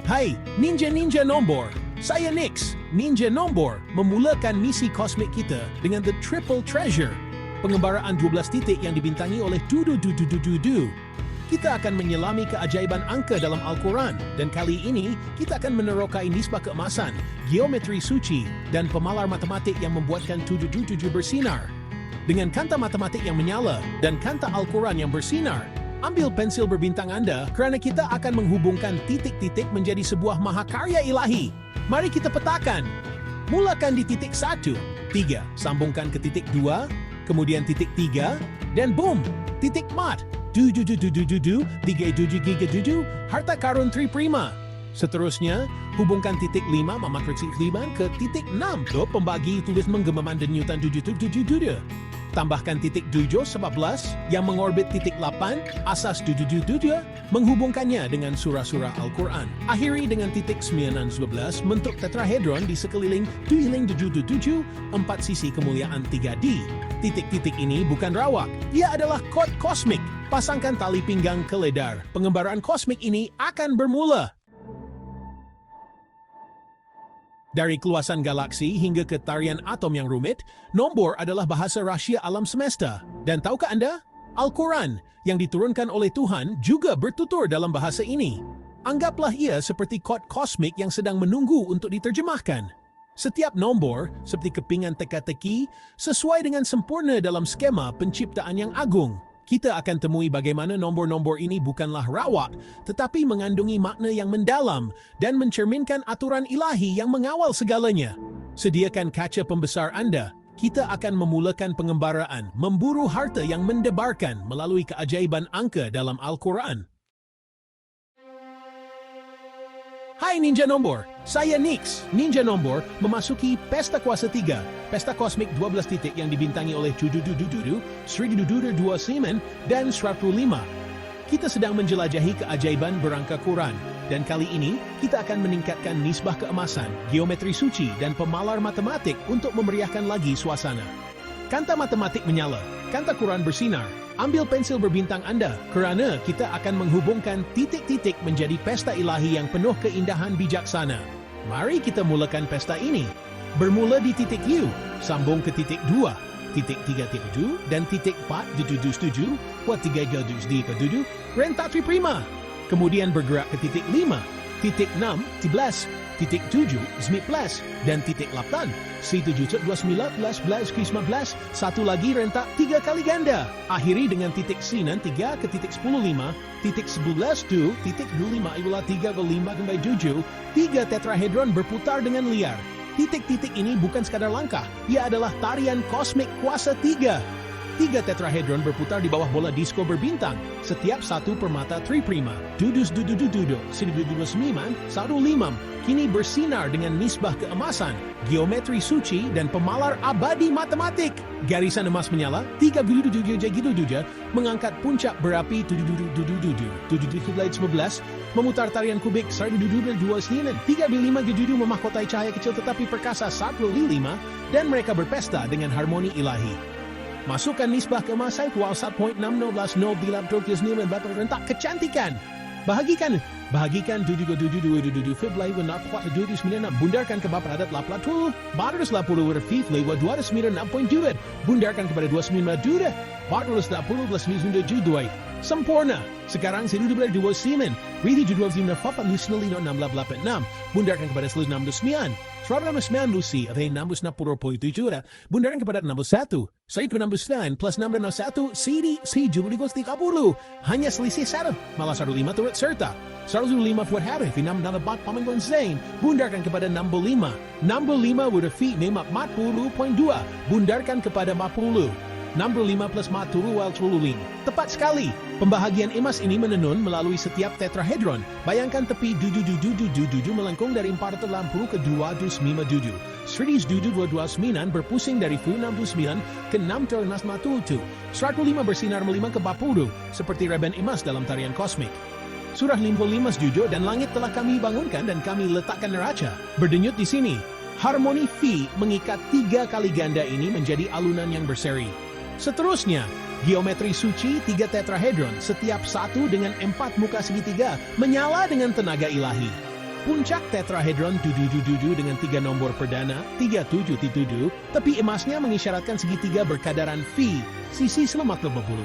Hai, Ninja Nombor. Saya Nix, Ninja Nombor, memulakan misi kosmik kita dengan The Triple Treasure, pengembaraan 12 titik yang dibintangi oleh Dudu. Kita akan menyelami keajaiban angka dalam Al-Quran, dan kali ini kita akan menerokai nisbah keemasan, geometri suci, dan pemalar matematik yang membuatkan Dudu bersinar. Dengan kanta matematik yang menyala dan kanta Al-Quran yang bersinar, ambil pensil berbintang Anda kerana kita akan menghubungkan titik-titik menjadi sebuah mahakarya ilahi. Mari kita petakan. Mulakan di titik 1, 3, sambungkan ke titik 2, kemudian titik 3, dan boom, titik mat. 7, harta karun Triprima. Seterusnya, hubungkan titik 5 mematriksi 5 ke titik 6. Pembagi tulis menggemaman denyutan 7. Tambahkan titik 7, 11 yang mengorbit titik 8, asas 7, menghubungkannya dengan surah-surah Al-Quran. Akhiri dengan titik 9, 12, bentuk tetrahedron di sekeliling 7, 4 sisi kemuliaan 3D. Titik-titik ini bukan rawak, ia adalah kod kosmik. Pasangkan tali pinggang ke ledar. Pengembaraan kosmik ini akan bermula. Dari keluasan galaksi hingga ke tarian atom yang rumit, nombor adalah bahasa rahsia alam semesta. Dan tahukah Anda? Al-Quran yang diturunkan oleh Tuhan juga bertutur dalam bahasa ini. Anggaplah ia seperti kod kosmik yang sedang menunggu untuk diterjemahkan. Setiap nombor, seperti kepingan teka-teki, sesuai dengan sempurna dalam skema penciptaan yang agung. Kita akan temui bagaimana nombor-nombor ini bukanlah rawak, tetapi mengandungi makna yang mendalam dan mencerminkan aturan ilahi yang mengawal segalanya. Sediakan kaca pembesar Anda. Kita akan memulakan pengembaraan, memburu harta yang mendebarkan melalui keajaiban angka dalam Al-Quran. Hai Ninja Nombor, saya Nix, Ninja Nombor, memasuki Pesta Kuasa 3, Pesta Kosmik 12 titik yang dibintangi oleh Dudu, Sri Dudu 29, dan 105. Kita sedang menjelajahi keajaiban berangka Quran, dan kali ini kita akan meningkatkan nisbah keemasan, geometri suci, dan pemalar matematik untuk memeriahkan lagi suasana. Kanta matematik menyala, kanta Quran bersinar. Ambil pensil berbintang Anda, kerana kita akan menghubungkan titik-titik menjadi pesta ilahi yang penuh keindahan bijaksana. Mari kita mulakan pesta ini. Bermula di titik U, sambung ke titik 2, titik 3, titik 7, dan titik 4, di 7, buat 3 gadus di ke 7, rentak Triprima. Kemudian bergerak ke titik 5, titik 6, 11, titik 7, 19, dan titik 8, C7, 29, 15, 15, satu lagi rentak 3 kali ganda. Akhiri dengan titik 9, 3 ke titik 10, 5, titik 11, 2, titik 25, 3 ke 5 kembali 7, 3 tetrahedron berputar dengan liar. Titik-titik ini bukan sekadar langkah, ia adalah tarian kosmik kuasa 3. 3 tetrahedron berputar di bawah bola disko berbintang, setiap satu permata Triprima. Dudus, Sri Sembilan, Satu Limam, kini bersinar dengan nisbah keemasan, geometri suci, dan pemalar abadi matematik. Garisan emas menyala, 3 mengangkat puncak berapi 11, memutar tarian kubik 1,29, 3,5 memahkotai cahaya kecil tetapi perkasa 1,5, dan mereka berpesta dengan harmoni ilahi. Masukkan nisbah keemasan kual 1.612 bila batal rentak kecantikan. Bahagikan 7,2 Fiblai wa 4,29, bundarkan ke bawah adat 80, 480 Fiblai wa 296.2, bundarkan kepada 29 480 sempurna. Sekarang 1,29 Ridi 29 Fafa Lusnalino 686, bundarkan kepada 169 169 Lucy atau 660.7, bundaran kepada 61. Saya 69 plus 661 CD C30. Hanya selisih 1, malah 15 turut serta. 105 buat hari, 6 pamangkuan Zain, bundarkan kepada 65. 65 with a fee, 40.2, bundarkan kepada 40. 65 plus 40 wal 35. Tepat sekali. Pembahagian emas ini menenun melalui setiap tetrahedron. Bayangkan tepi 7 melengkung dari 480 ke 257. Sridis 229 berpusing dari 69 ke 6 105 bersinar melima ke 40, seperti reben emas dalam tarian kosmik. Surah 55 jujur dan langit telah kami bangunkan dan kami letakkan neraca. Berdenyut di sini. Harmoni Phi mengikat 3 kali ganda ini menjadi alunan yang berseri. Seterusnya, geometri suci 3 tetrahedron, setiap satu dengan 4 muka segitiga, menyala dengan tenaga ilahi. Puncak tetrahedron dudu dengan 3 nombor perdana, 37 tepi emasnya mengisyaratkan segitiga berkadaran phi, sisi selamat 80.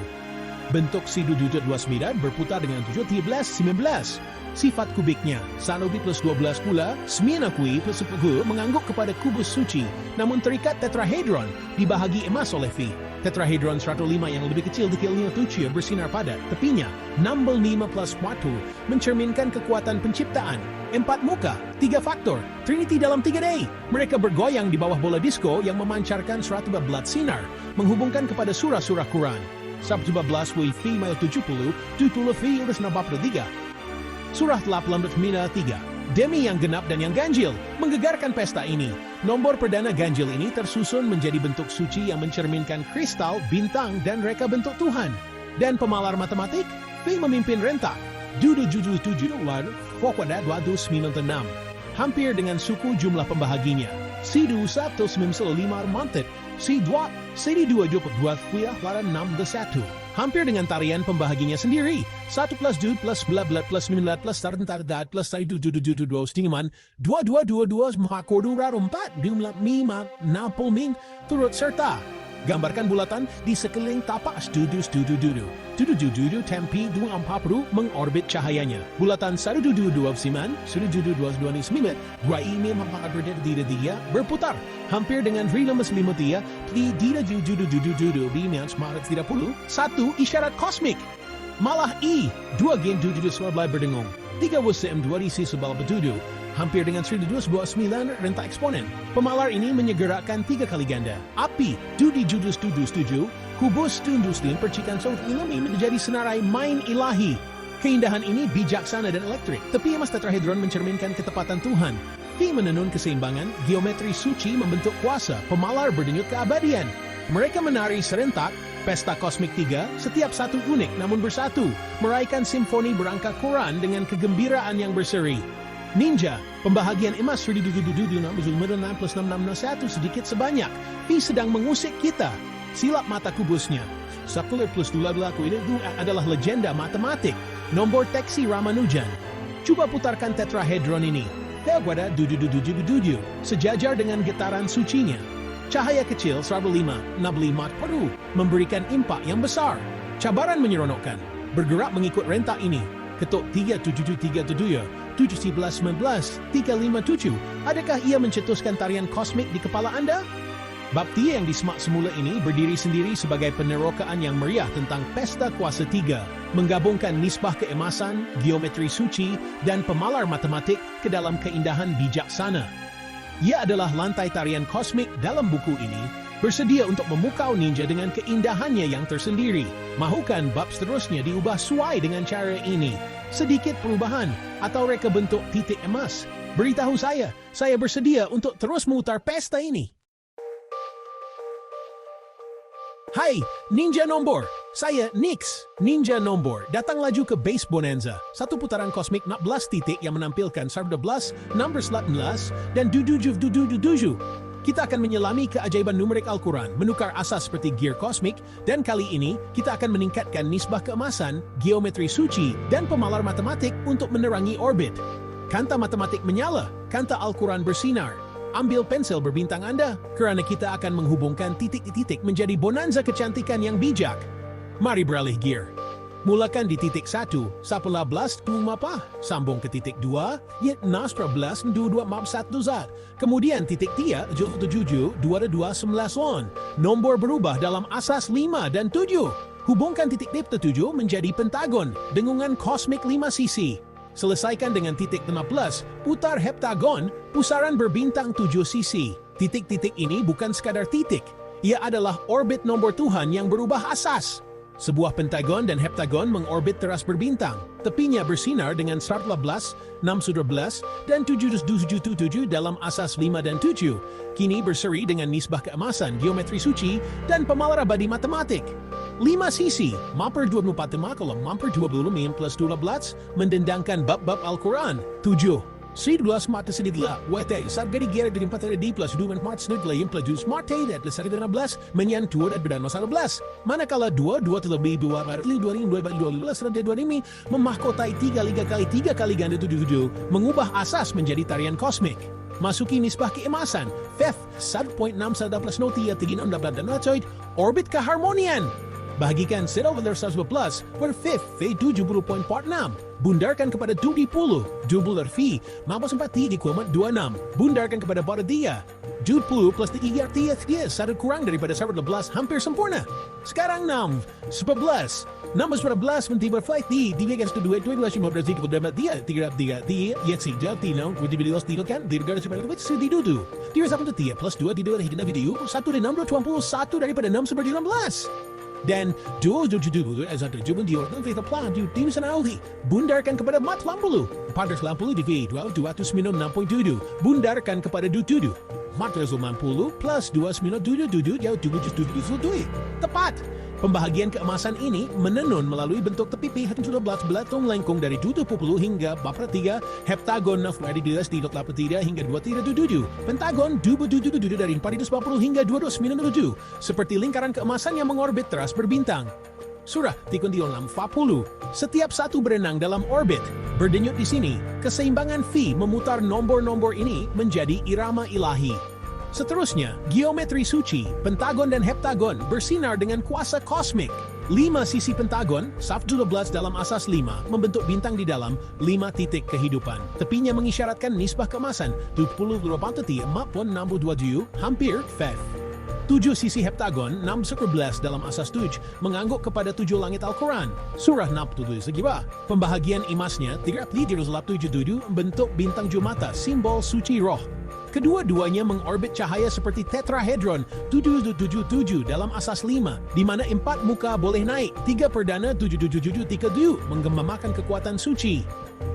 Bentuk si dudu 29 berputar dengan 17, 19. Sifat kubiknya, 1 plus 12 pula, 9 kui plus 10 mengangguk kepada kubus suci, namun terikat tetrahedron dibahagi emas oleh phi. Tetrahedron 105 yang lebih kecil detailnya 7 bersinar padat, tepinya 65 plus 4 mencerminkan kekuatan penciptaan. 4 muka, 3 faktor, Trinity dalam 3D. Mereka bergoyang di bawah bola disco yang memancarkan 112 sinar, menghubungkan kepada surah-surah Quran. 112 fi mail 70, 70 fi udah 93. Surah 83, Demi yang genap dan yang ganjil, menggegarkan pesta ini. Nomor perdana ganjil ini tersusun menjadi bentuk suci yang mencerminkan kristal, bintang, dan reka bentuk Tuhan. Dan pemalar matematik, Phi memimpin rentak. Dudu juju tujuh luar, Fokwada 296. Hampir dengan suku jumlah pembahaginya. Sidu 195 mantet, Si2, Sidi 22 Fuya Laran 61. Hampir dengan tarian pembahaginya sendiri. 1 plus 2 plus bla bla plus 9 plus tarantardad plus 2 stingaman 2222 mahakodura 4 jumlah mima napol min turut serta. Gambarkan bulatan di sekeliling tapak studu tempi 240 mengorbit cahayanya. Bulatan 122 siman 122 nismimet gua ini mempakadreda dia berputar hampir dengan rilemes limotia di dida judu bimian semarat 30 satu isyarat kosmik. Malah dua gen dudu suarblai berdengung 3 wasem 2 risi sebal betudu hampir dengan 1229 renta eksponen. Pemalar ini menyegerakan 3 kali ganda. Api, dudi judus tuju, kubus tundustin percikan song ilmi menjadi senarai main ilahi. Keindahan ini bijaksana dan elektrik. Tepi emas tetrahedron mencerminkan ketepatan Tuhan. Phi menenun keseimbangan, geometri suci membentuk kuasa, pemalar berdenyut keabadian. Mereka menari serentak, Pesta Kosmik 3, setiap satu unik namun bersatu, meraihkan simfoni berangka Quran dengan kegembiraan yang berseri. Ninja, pembahagian emas 6 plus 661 sedikit sebanyak. Phi sedang mengusik kita. Silap mata kubusnya. Sekuler plus 2 ini adalah legenda matematik. Nombor teksi Ramanujan. Coba putarkan tetrahedron ini. Teguada sejajar dengan getaran sucinya. Cahaya kecil 105, 65 perlu memberikan impak yang besar. Cabaran menyeronokkan. Bergerak mengikut rentak ini. Ketuk 3737, 71119, 357. Adakah ia mencetuskan tarian kosmik di kepala Anda? Baptia yang disemak semula ini berdiri sendiri sebagai penerokaan yang meriah tentang Pesta Kuasa 3, menggabungkan nisbah keemasan, geometri suci, dan pemalar matematik ke dalam keindahan bijaksana. Ia adalah lantai tarian kosmik dalam buku ini, bersedia untuk memukau ninja dengan keindahannya yang tersendiri. Mahukan bab seterusnya diubah sesuai dengan cara ini? Sedikit perubahan atau reka bentuk titik emas? Beritahu saya bersedia untuk terus memutar pesta ini. Hai, Ninja Nombor. Saya Nix, Ninja Nombor. Datang laju ke Base Bonanza. Satu putaran kosmik 16 titik yang menampilkan 11, nomor 19, dan dudu. Kita akan menyelami keajaiban numerik Al-Quran, menukar asas seperti gear kosmik, dan kali ini kita akan meningkatkan nisbah keemasan, geometri suci, dan pemalar matematik untuk menerangi orbit. Kanta matematik menyala, kanta Al-Quran bersinar. Ambil pensel berbintang Anda, kerana kita akan menghubungkan titik-titik menjadi bonanza kecantikan yang bijak. Mari beralih gear. Mulakan di titik 1, 18, mapa, sambung ke titik 2, yet 19, 22, 1 zat. Kemudian titik 3, 77, 22, 11 lon. Nombor berubah dalam asas 5 dan 7. Hubungkan titik depth 7 menjadi pentagon, dengungan kosmik 5 sisi. Selesaikan dengan titik 15, putar heptagon, pusaran berbintang 7 sisi. Titik-titik ini bukan sekadar titik. Ia adalah orbit nombor Tuhan yang berubah asas. Sebuah pentagon dan heptagon mengorbit teras berbintang. Tepinya bersinar dengan 14, 611, dan 777 dalam asas 5 dan 7. Kini berseri dengan nisbah keemasan, geometri suci, dan pemalar abadi matematik. 5 sisi, maper 24 kolom, maper 25 plus 12, mendendangkan bab-bab Al-Quran. 7. 12 mata sedidla, wete, saat gadi gera dari 4 D plus 2 mat snudla yang plus smart at plus 16 menyan 2 at berdan masalah 12. Manakala 2 terlebih 2 Maret 2012 rantai 2 ini memahkotai 3 liga kali 3 kali ganda 77 mengubah asas menjadi tarian kosmik. Masuki nisbah keemasan, FEF 1.6 plus notia 36 dan nacoid, orbit keharmonian. Bahagikan 0 plus per FIF V70.46. Bundarkan kepada 20. Double V, mampus 4 di kuamat 26. Bundarkan kepada bawah dia. 20 plus 3 dia satu kurang daripada 11 hampir sempurna. Sekarang 6, 11. Nombor 11 mentiba flight di divigan 2 12 15 dia 3 yang sejak tinang with videos kan dirgar seperti itu sedidudu. Dia sampai dia plus 2 di dua hingga video 1 dan 621 daripada 6 seperti 16. Dan 2 as ada jubun di orang kita plan di tim sanauhi bundarkan kepada mat 80 480 di V 296.7 bundarkan kepada 27 mat 90 plus 297 jauh 77 tepat. Pembahagian keemasan ini menenun melalui bentuk tepi pihak sudah belatung lengkung dari 70 hingga 43 heptagon naflari di 3 hingga 237 pentagon 277 dari 440 hingga 297 seperti lingkaran keemasan yang mengorbit teras berbintang. Surah tikun di 40. Setiap satu berenang dalam orbit. Berdenyut di sini, keseimbangan V memutar nombor-nombor ini menjadi irama ilahi. Seterusnya, geometri suci, pentagon dan heptagon bersinar dengan kuasa kosmik. 5 sisi pentagon, saf 12 dalam asas 5, membentuk bintang di dalam 5 titik kehidupan. Tepinya mengisyaratkan nisbah keemasan, 20 maupun 62 hampir FEF. 7 sisi heptagon, 6 dalam asas 7, mengangguk kepada 7 langit Al-Quran. Surah 67 segiba. Pembahagian imasnya, 377 bentuk bintang jumata, simbol suci roh. Kedua-duanya mengorbit cahaya seperti tetrahedron 777 dalam asas 5, di mana 4 muka boleh naik, 3 perdana 777 menggemakan kekuatan suci.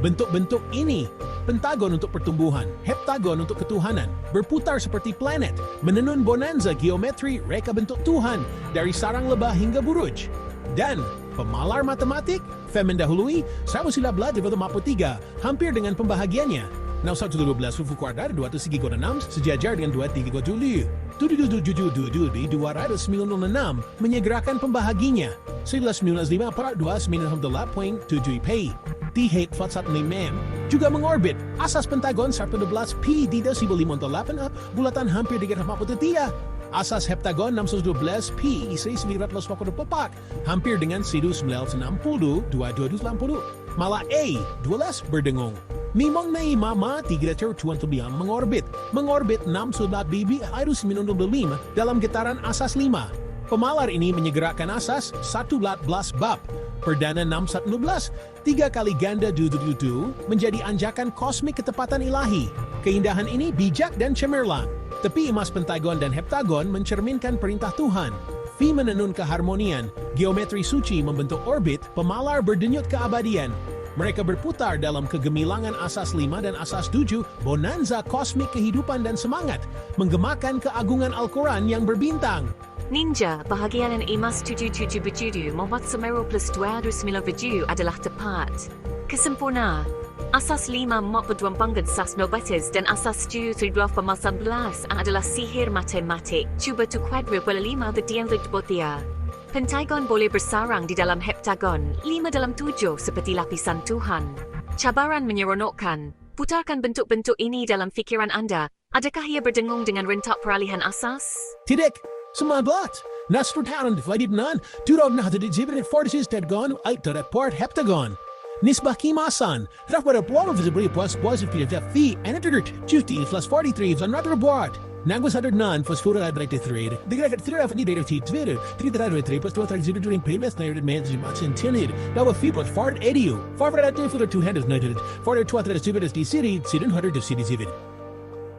Bentuk-bentuk ini, pentagon untuk pertumbuhan, heptagon untuk ketuhanan, berputar seperti planet, menenun bonanza geometri reka bentuk Tuhan, dari sarang lebah hingga buruj. Dan pemalar matematik, Fem mendahului, saya sila belajar pada mapo 3, hampir dengan pembahagiannya. 112 fufu kuadrat 236 sejajar dengan 23 777 di 296 menyegerakan pembahaginya 1995 per 298.7 pay T-Hate 45 juga mengorbit asas pentagon 11 P di 1508 bulatan hampir 343 asas heptagon 612 P isi 944 hampir dengan sidu 960 2280 malah A 12 berdengung. Mimong na imama 3 tuan tubiang mengorbit 6 sudat bibi harus 95 dalam getaran asas 5. Pemalar ini menyegerakan asas 11 bab. Perdana 612, 3 kali ganda 222 menjadi anjakan kosmik ketepatan ilahi. Keindahan ini bijak dan cemerlang. Tepi emas pentagon dan heptagon mencerminkan perintah Tuhan. V menenun keharmonian, geometri suci membentuk orbit, pemalar berdenyut keabadian. Mereka berputar dalam kegemilangan asas 5 dan asas 7, bonanza kosmik kehidupan dan semangat, menggemakan keagungan Al-Quran yang berbintang. Ninja, bahagian emas 777 membuat Semeru plus 297 adalah tepat. Kesempurna. Asas 5 membuat peduam pangkat sas nobates dan asas 7 11 adalah sihir matematik. Cuba tu kuadra pada 5 betiang botia. Pentagon boleh bersarang di dalam heptagon, 5 dalam 7 seperti lapisan Tuhan. Cabaran menyeronokkan. Putarkan bentuk-bentuk ini dalam fikiran Anda. Adakah ia berdengung dengan rentak peralihan asas? Tidak, semangat. Nasrutaran divided nan, turog na hatid exhibited fortises tedgon, ait to port heptagon. Nisbah kimasan, raf pada puan visibly plus positive V, and entered 50 plus 43 on rather board. Nagwas 109 plus 493, the great 3 of the data T Twitter, 303 plus 230 during payments, narrated management intended. Now a fee plus 480, 480 for the 200 noted, 420 distributed the city, 700 to city civil.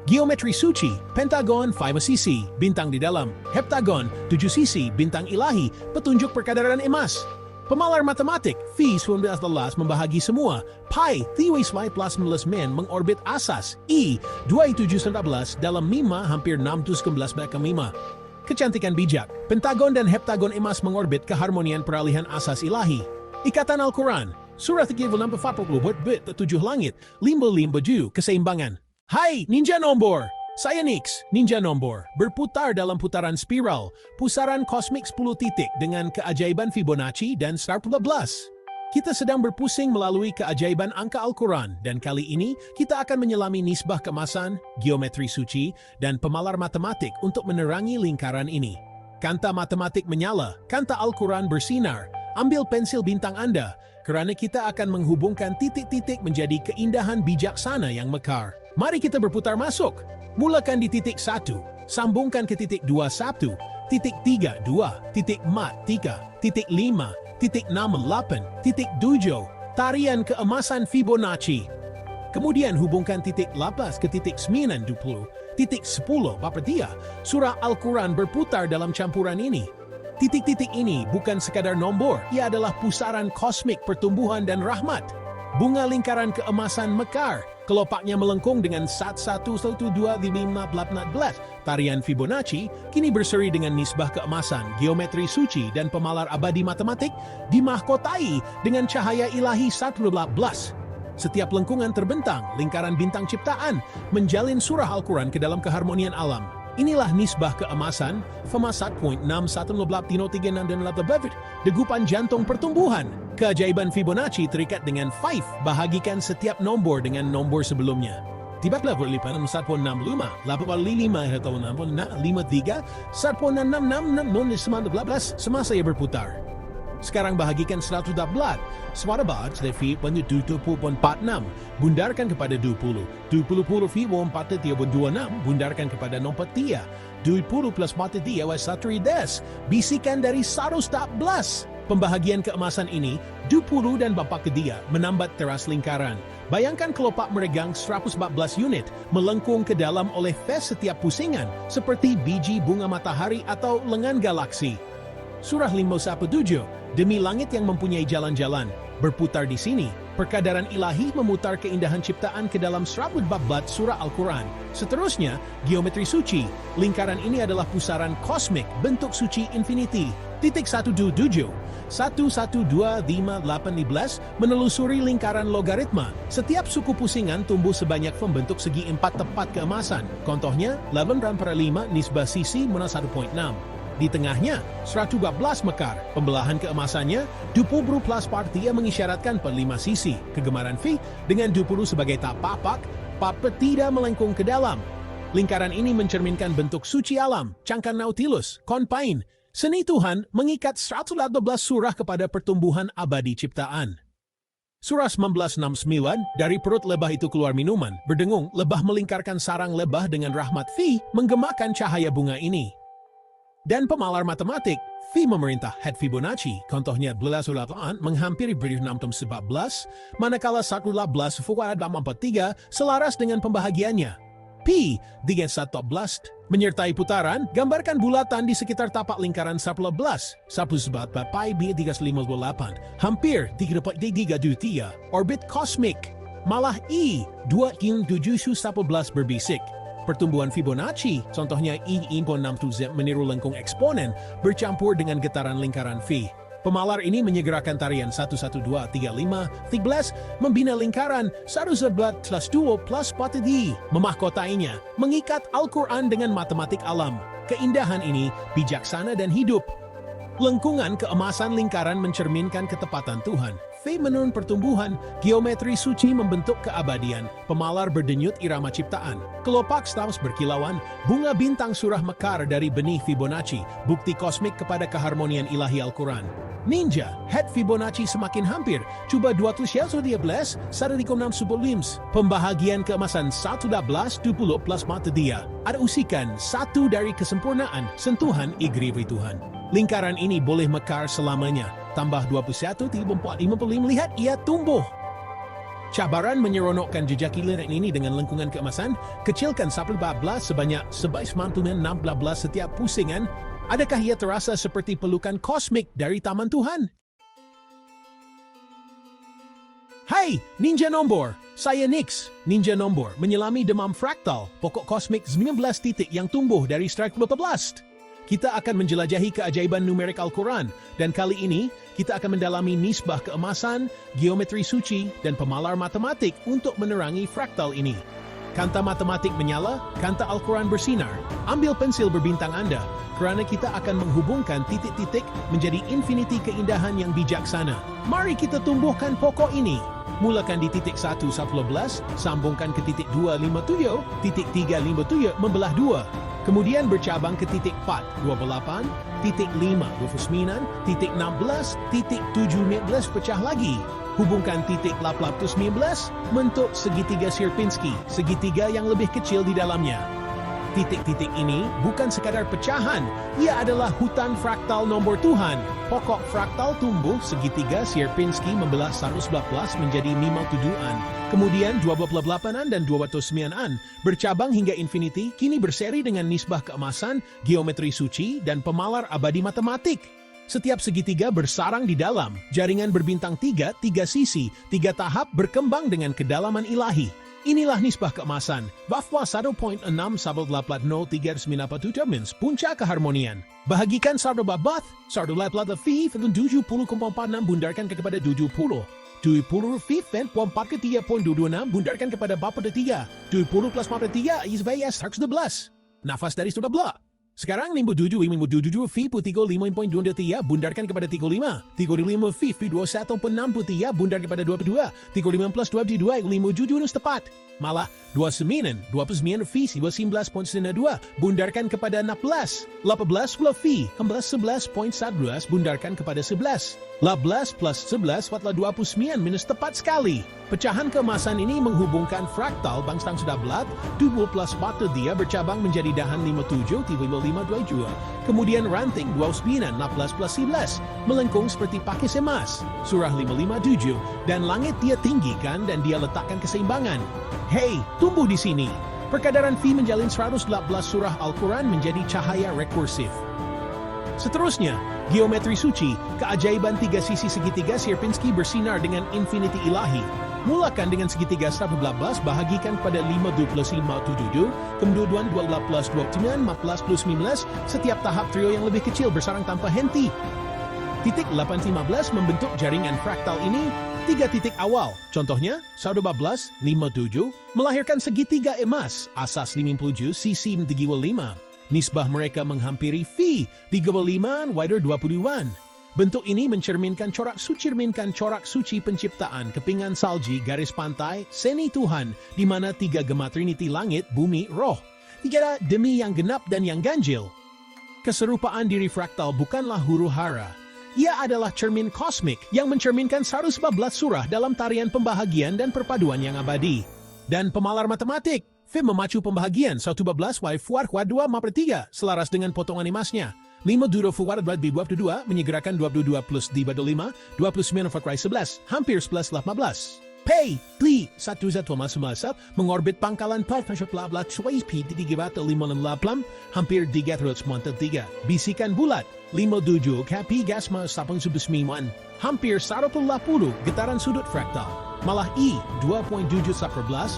Geometri suci, pentagon 5 sisi, bintang di dalam, heptagon 7 sisi, bintang ilahi, petunjuk perkadaran emas. Pemalar matematik, V 19 membahagi semua. Pi, Thiwi Sly plus 19 men mengorbit asas. E, 2719 dalam mima hampir 611 belakang mima. Kecantikan bijak, pentagon dan heptagon emas mengorbit keharmonian peralihan asas ilahi. Ikatan Al-Quran, Surah 340 berbit 7 langit, limba baju keseimbangan. Hai, Ninja Nombor! Saya Nix, Ninja Nombor, berputar dalam putaran spiral, pusaran kosmik 10 titik dengan keajaiban Fibonacci dan Star 12. Kita sedang berpusing melalui keajaiban angka Al-Quran, dan kali ini kita akan menyelami nisbah keemasan, geometri suci, dan pemalar matematik untuk menerangi lingkaran ini. Kanta matematik menyala, kanta Al-Quran bersinar. Ambil pensil bintang Anda, kerana kita akan menghubungkan titik-titik menjadi keindahan bijaksana yang mekar. Mari kita berputar masuk. Mulakan di titik 1, sambungkan ke titik 21, titik 3, 2, titik 4, 3, titik 5, titik 6, 8, titik 7, tarian keemasan Fibonacci. Kemudian hubungkan titik 18 ke titik 9, 20, titik 10, Bapadia. Surah Al-Quran berputar dalam campuran ini. Titik-titik ini bukan sekadar nombor, ia adalah pusaran kosmik pertumbuhan dan rahmat. Bunga lingkaran keemasan mekar, kelopaknya melengkung dengan 11125514. Tarian Fibonacci kini berseri dengan nisbah keemasan, geometri suci dan pemalar abadi matematik dimahkotai dengan cahaya ilahi 112. Setiap lengkungan terbentang, lingkaran bintang ciptaan, menjalin surah Al-Quran ke dalam keharmonian alam. Inilah nisbah keemasan, Femasat point 6113 dan Bevet, degupan jantung pertumbuhan. Keajaiban Fibonacci terikat dengan 5, bahagikan setiap nombor dengan nombor sebelumnya. Tiba level lipanan 1.65, 85 atau 6.53, 1.6666 semasa ia berputar. Sekarang bahagikan 112, Swarabat Levi pada 20.46, bundarkan kepada 20. 20 fi 4.26, bundarkan kepada 4 20 plus 4 was 1 des, bisikan dari 114. Pembahagian keemasan ini, 20 dan bapak kedia, menambat teras lingkaran. Bayangkan kelopak meregang 114 unit, melengkung ke dalam oleh fes setiap pusingan, seperti biji bunga matahari atau lengan galaksi. Surah 517, demi langit yang mempunyai jalan-jalan, berputar di sini, perkadaran ilahi memutar keindahan ciptaan ke dalam 114 surah Al-Quran. Seterusnya, geometri suci, lingkaran ini adalah pusaran kosmik bentuk suci infinity. Titik 127, 11258 menelusuri lingkaran logaritma. Setiap suku pusingan tumbuh sebanyak membentuk segi 4 tepat keemasan. Contohnya, 11/5 nisbah sisi mana 1.6. Di tengahnya, 112 mekar. Pembelahan keemasannya, 20 plus partia mengisyaratkan per 5 sisi. Kegemaran Fi dengan 20 sebagai tapak, papa tidak melengkung ke dalam. Lingkaran ini mencerminkan bentuk suci alam, cangkang Nautilus, konpain. Seni Tuhan mengikat 112 surah kepada pertumbuhan abadi ciptaan. Surah 1969, dari perut lebah itu keluar minuman. Berdengung, lebah melingkarkan sarang lebah dengan rahmat Fi, menggemakan cahaya bunga ini. Dan pemalar matematik, Fi memerintah head Fibonacci, contohnya 12 menghampiri 614, manakala 112 fukuad 43 selaras dengan pembahagiannya. Pi, 31 menyertai putaran, gambarkan bulatan di sekitar tapak lingkaran 11, 1 pi b 358, hampir 3.3 orbit kosmik. Malah I, 2.711 berbisik. Pertumbuhan Fibonacci, contohnya I.67 meniru lengkung eksponen, bercampur dengan getaran lingkaran Fi. Pemalar ini menyegerakan tarian 11235, 13, membina lingkaran 111 plus 4D, memahkotainya, mengikat Al-Quran dengan matematik alam. Keindahan ini bijaksana dan hidup. Lengkungan keemasan lingkaran mencerminkan ketepatan Tuhan. Fi menurun pertumbuhan, geometri suci membentuk keabadian, pemalar berdenyut irama ciptaan. Kelopak stams berkilauan, bunga bintang surah mekar dari benih Fibonacci, bukti kosmik kepada keharmonian ilahi Al-Quran. Ninja, head Fibonacci semakin hampir, cuba 212, 1,6 pembahagian keemasan 112, 20 plus mata dia. Ada usikan, satu dari kesempurnaan, sentuhan igrivi Tuhan. Lingkaran ini boleh mekar selamanya. Tambah 21, 55, lihat ia tumbuh. Cabaran menyeronokkan jejak lingkaran ini dengan lengkungan keemasan, kecilkan 14 sebanyak 16 setiap pusingan. Adakah ia terasa seperti pelukan kosmik dari Taman Tuhan? Hai, Ninja Nombor! Saya Nix, Ninja Nombor, menyelami demam fraktal, pokok kosmik 19 titik yang tumbuh dari strike 12. kita akan menjelajahi keajaiban numerik Al-Quran, dan kali ini kita akan mendalami nisbah keemasan, geometri suci, dan pemalar matematik untuk menerangi fraktal ini. Kanta matematik menyala, kanta Al-Quran bersinar. Ambil pensil berbintang Anda, kerana kita akan menghubungkan titik-titik menjadi infinity keindahan yang bijaksana. Mari kita tumbuhkan pokok ini. Mulakan di titik 1, 11, sambungkan ke titik 2, 57, titik 3, 57, membelah 2. Kemudian bercabang ke titik 4, 28, titik 5, 29, titik 16, titik 7, 19 pecah lagi. Hubungkan titik 19, bentuk segitiga Sierpinski, segitiga yang lebih kecil di dalamnya. Titik-titik ini bukan sekadar pecahan, ia adalah hutan fraktal nombor Tuhan. Pokok fraktal tumbuh segitiga Sierpinski membelah 111 menjadi 57-an, kemudian 28-an dan 29-an, bercabang hingga infinity, kini berseri dengan nisbah keemasan, geometri suci, dan pemalar abadi matematik. Setiap segitiga bersarang di dalam, jaringan berbintang 3 sisi, 3 tahap berkembang dengan kedalaman ilahi. Inilah nisbah keemasan, bahwa 1.6 1.80397 puncak keharmonian. Bahagikan 1 babat, 1.8 dan 70,46 bundarkan kepada 70. 20 dan 4 ke 3.26 bundarkan kepada bapak 3. 20 plus 43 is VS 11. Nafas dari sudah blok. Sekarang 57 fi putigo 5.23 bundarkan kepada 35. 35 fi 21.63 bundar kepada 22. 35 plus 22 57 tepat. Malah 29 fi 19.92 bundarkan kepada 16. 18 fi 11.11 bundarkan kepada 11. 18 plus 11 watlah 29 minus tepat sekali. Pecahan keemasan ini menghubungkan fraktal bangstang sudah belat, 20 plus 4 dia bercabang menjadi dahan 57, 522. Kemudian ranting 29, 16 plus 11, melengkung seperti pakis emas. Surah 557, dan langit dia tinggikan dan dia letakkan keseimbangan. Hei, tumbuh di sini. Perkadaran fi menjalin 118 surah Al-Quran menjadi cahaya rekursif. Seterusnya, geometri suci, keajaiban 3 sisi segitiga Sierpinski bersinar dengan infinity ilahi. Mulakan dengan segitiga 112, bahagikan pada 5 plus 5, 7, kemudian 12 plus 29, 14 plus 19, setiap tahap trio yang lebih kecil bersarang tanpa henti. Titik 815 membentuk jaringan fraktal ini, 3 titik awal, contohnya 112, 57, melahirkan segitiga emas, asas 57, sisi 35. Nisbah mereka menghampiri fi 35, wider 22. Bentuk ini mencerminkan corak suci penciptaan, kepingan salji, garis pantai, seni Tuhan, di mana 3 gema trinity langit, bumi, roh. 3 demi yang genap dan yang ganjil. Keserupaan diri fraktal bukanlah huru-hara. Ia adalah cermin kosmik yang mencerminkan 111 surah dalam tarian pembahagian dan perpaduan yang abadi. Dan pemalar matematik, Fim memacu pembahagian 112 y fuar kuad 2 mapre 3 selaras dengan potongan emasnya. 5 duro fuar berat b22 menyegerakan 22 plus d badal 5, 29 fakrai 11, hampir 11 15. Pay, pli, 1 zat masuk mengorbit pangkalan 4 cuais p di 3 5 hampir 393. Bisikan bulat, 57 kapi gasma 8 hampir 180 getaran sudut fraktal. Malah I 2.7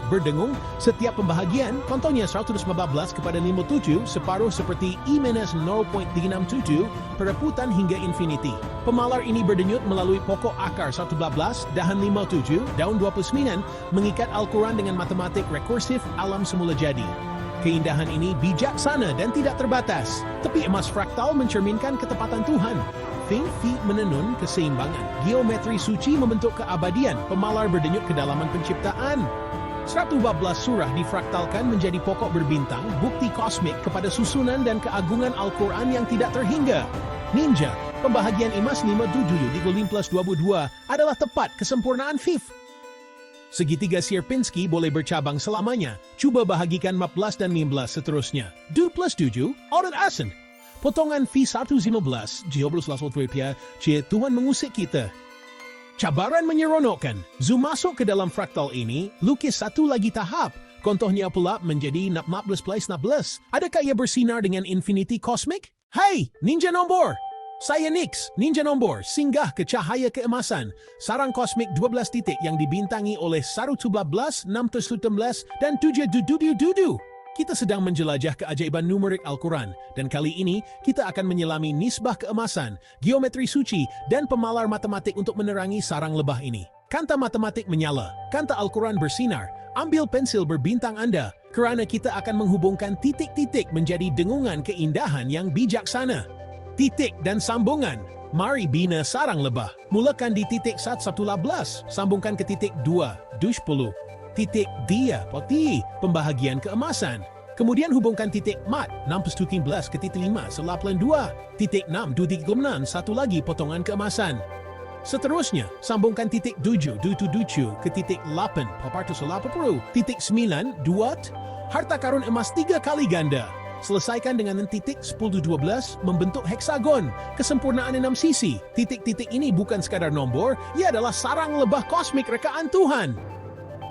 berdengung setiap pembahagian, contohnya 115 kepada 57, separuh seperti I-0.367, perebutan hingga infinity. Pemalar ini berdenyut melalui pokok akar 112, dahan 57, daun 29, mengikat Al-Quran dengan matematik rekursif alam semula jadi. Keindahan ini bijaksana dan tidak terbatas. Tepi emas fraktal mencerminkan ketepatan Tuhan. Fi menenun keseimbangan. Geometri suci membentuk keabadian. Pemalar berdenyut kedalaman penciptaan. 112 surah difraktalkan menjadi pokok berbintang, bukti kosmik kepada susunan dan keagungan Al-Quran yang tidak terhingga. Ninja, pembahagian emas 57 di 22 adalah tepat kesempurnaan Fif. Segitiga Sierpinski boleh bercabang selamanya. Coba bahagikan 14 dan 15 seterusnya. 2 plus 7, Audit Asen. Potongan fi 115, rupiah, Tuhan mengusik kita. Cabaran menyeronokkan. Zoom masuk ke dalam fraktal ini, lukis satu lagi tahap. Contohnya pula menjadi 16 plus 16. Adakah ia bersinar dengan infinity kosmik? Hai, Ninja Nombor! Saya Nix, Ninja Nombor, singgah ke cahaya keemasan. Sarang kosmik 12 titik yang dibintangi oleh 111, 619, dan 7 dudu. Kita sedang menjelajah keajaiban numerik Al-Quran, dan kali ini kita akan menyelami nisbah keemasan, geometri suci, dan pemalar matematik untuk menerangi sarang lebah ini. Kanta matematik menyala, kanta Al-Quran bersinar, ambil pensil berbintang Anda, kerana kita akan menghubungkan titik-titik menjadi dengungan keindahan yang bijaksana. Titik dan sambungan. Mari bina sarang lebah. Mulakan di titik 111, sambungkan ke titik 2, 20. Titik dia, poti, pembahagian keemasan. Kemudian hubungkan titik mat, 617 ke titik 5, 82. Titik 6, 236, satu lagi potongan keemasan. Seterusnya, sambungkan titik 7, 277 ke titik 8, 480. Titik 9, 2, harta karun emas 3 kali ganda. Selesaikan dengan titik 10-12 membentuk heksagon, kesempurnaan 6 sisi. Titik-titik ini bukan sekadar nombor, ia adalah sarang lebah kosmik rekaan Tuhan.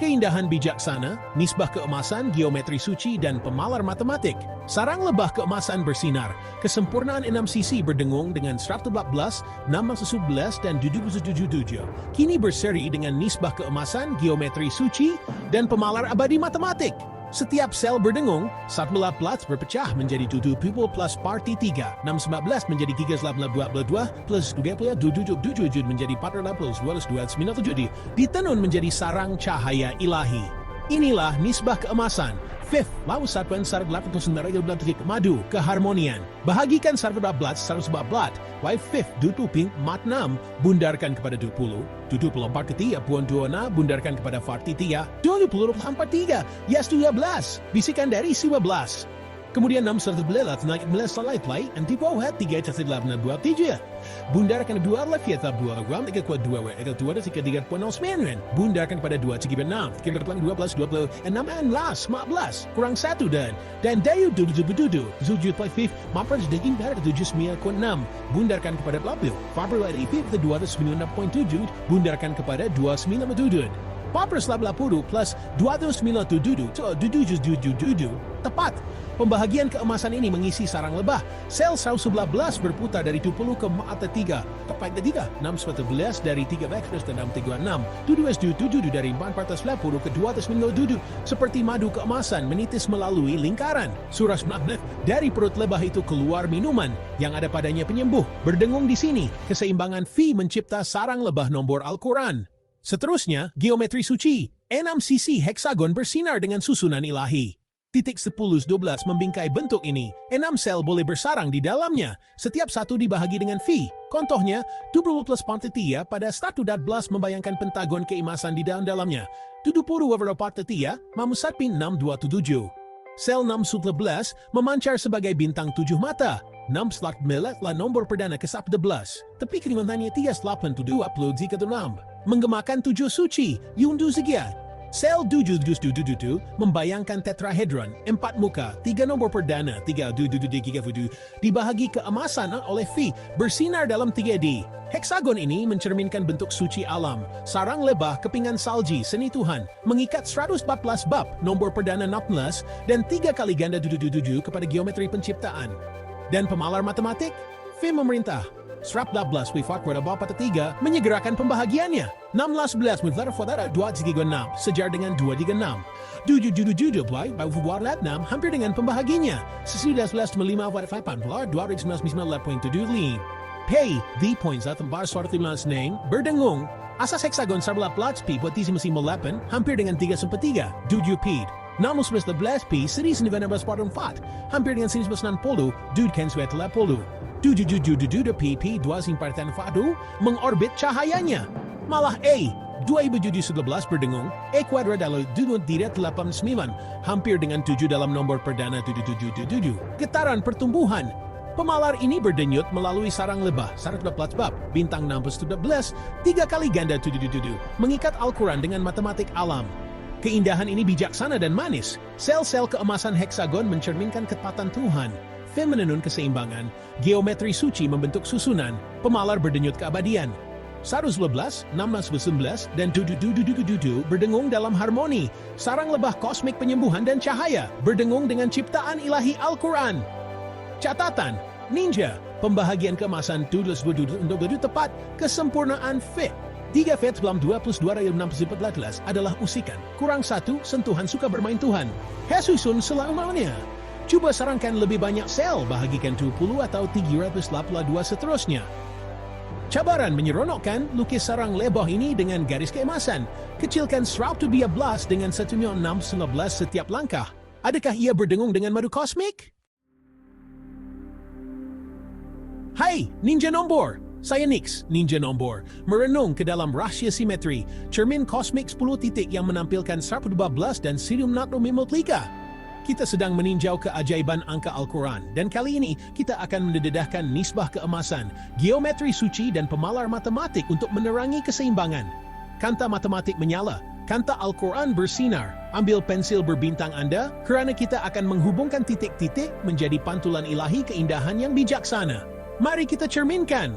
Keindahan bijaksana, nisbah keemasan, geometri suci, dan pemalar matematik. Sarang lebah keemasan bersinar, kesempurnaan 6 sisi berdengung dengan 114, 611, dan 777. Kini berseri dengan nisbah keemasan, geometri suci, dan pemalar abadi matematik. Setiap sel berdengung, 14 berpecah menjadi 7 plus parti 3, 619 menjadi 322 plus 27 menjadi 422 ditenun menjadi sarang cahaya ilahi. Inilah nisbah keemasan. Fifth, lalu satuan sarang 890 madu, keharmonian. Bahagikan sarang 14, why fifth, dutuping, mat 6, bundarkan kepada 20, 24 ketia, puan 2, bundarkan kepada farti 3, 24 3, yes 12, bisikan dari 11. Kemudian 6 11 naik 11 selai play, anti bawah 3 catat 8 2 3. Bundarkan 2 adalah kita 2 gram 3 kuat 2 egal 2 dan 3 3.9. Bundarkan kepada 2 3 6 3 12 20 6 15 kurang 1 dan dayu 7 7 play 5 mampers daging pada 7 9 6. Bundarkan kepada 8 Faber 5 296.7 bundarkan kepada 297. Papers 80 plus 297 tepat. Pembahagian keemasan ini mengisi sarang lebah. Sel 111 berputar dari 20 ke mata 3. Tepat ketiga, 611 dari 3 vektor dan 636. 227 dari 440 ke 297. Seperti madu keemasan menitis melalui lingkaran. Surah 19 dari perut lebah itu keluar minuman yang ada padanya penyembuh. Berdengung di sini, keseimbangan fi mencipta sarang lebah nombor Al-Quran. Seterusnya, geometri suci. 6 sisi heksagon bersinar dengan susunan ilahi. Titik 10-12 membingkai bentuk ini. 6 sel boleh bersarang di dalamnya. Setiap satu dibahagi dengan fi. Contohnya, 20 plus pantetia pada 114 membayangkan pentagon keimasan di dalamnya. 70 over pantetia, mamusatpin 627. Sel 611 memancar sebagai bintang 7 mata. 6 slot melatlah nombor perdana ke-11. Tapi kelimatannya 382 upload jika 6. Menggemakan 7 suci, yundu segia. Sel 722 membayangkan tetrahedron, 4 muka, 3 nombor perdana, 3 dibahagi keemasan oleh fi, bersinar dalam 3D. Heksagon ini mencerminkan bentuk suci alam, sarang lebah kepingan salji seni Tuhan, mengikat 114 bab, nombor perdana 16, dan 3 kali ganda 777 kepada geometri penciptaan. Dan pemalar matematik, fi memerintah. 11 wifat pada bapa 3 menyegerakan pembahagiannya. 16 wifat pada 236 sejar dengan 236. 7 play by wifat 6 hampir dengan pembahaginya. 11 melima wifat 8 299.7 Pay the points at bar suatu 15 neng berdengung. Asas heksagon 11 pi buat isi mesin 8 hampir dengan 3/3. 7 pid. 11 pi seri 19/4 hampir dengan 1960 kan suat 80. 7 pp 2 mengorbit cahayanya. Malah A 2017 berdengung E kuadrat dalam 2.89 hampir dengan 7 dalam nombor perdana 777. Getaran pertumbuhan. Pemalar ini berdenyut melalui sarang lebah 114 bab bintang 611 3 kali ganda 777 mengikat Al-Quran dengan matematik alam. Keindahan ini bijaksana dan manis. Sel-sel keemasan heksagon mencerminkan ketepatan Tuhan. Feminine keseimbangan, geometri suci membentuk susunan, pemalar berdenyut keabadian. 111, 16, dan 7 berdengung dalam harmoni, sarang lebah kosmik penyembuhan dan cahaya, berdengung dengan ciptaan ilahi Al-Quran. Catatan, ninja, pembahagian keemasan 7 tepat, kesempurnaan fit. 3 Fed dalam 2 plus 2 raya 614 adalah usikan. Kurang 1, sentuhan suka bermain Tuhan. Jesusun selamanya. Cuba sarankan lebih banyak sel, bahagikan 20 atau 382 seterusnya. Cabaran menyeronokkan, lukis sarang leboh ini dengan garis keemasan. Kecilkan 112 dengan 1.619 setiap langkah. Adakah ia berdengung dengan madu kosmik? Hai, Ninja Nombor! Saya Nix, Ninja Nombor, merenung ke dalam rahasia simetri, cermin kosmik 10 titik yang menampilkan 112 dan Sirium Natrum Mimotlika. Kita sedang meninjau keajaiban angka Al-Quran, dan kali ini kita akan mendedahkan nisbah keemasan, geometri suci dan pemalar matematik untuk menerangi keseimbangan. Kanta matematik menyala, kanta Al-Quran bersinar. Ambil pensil berbintang Anda, kerana kita akan menghubungkan titik-titik menjadi pantulan ilahi keindahan yang bijaksana. Mari kita cerminkan.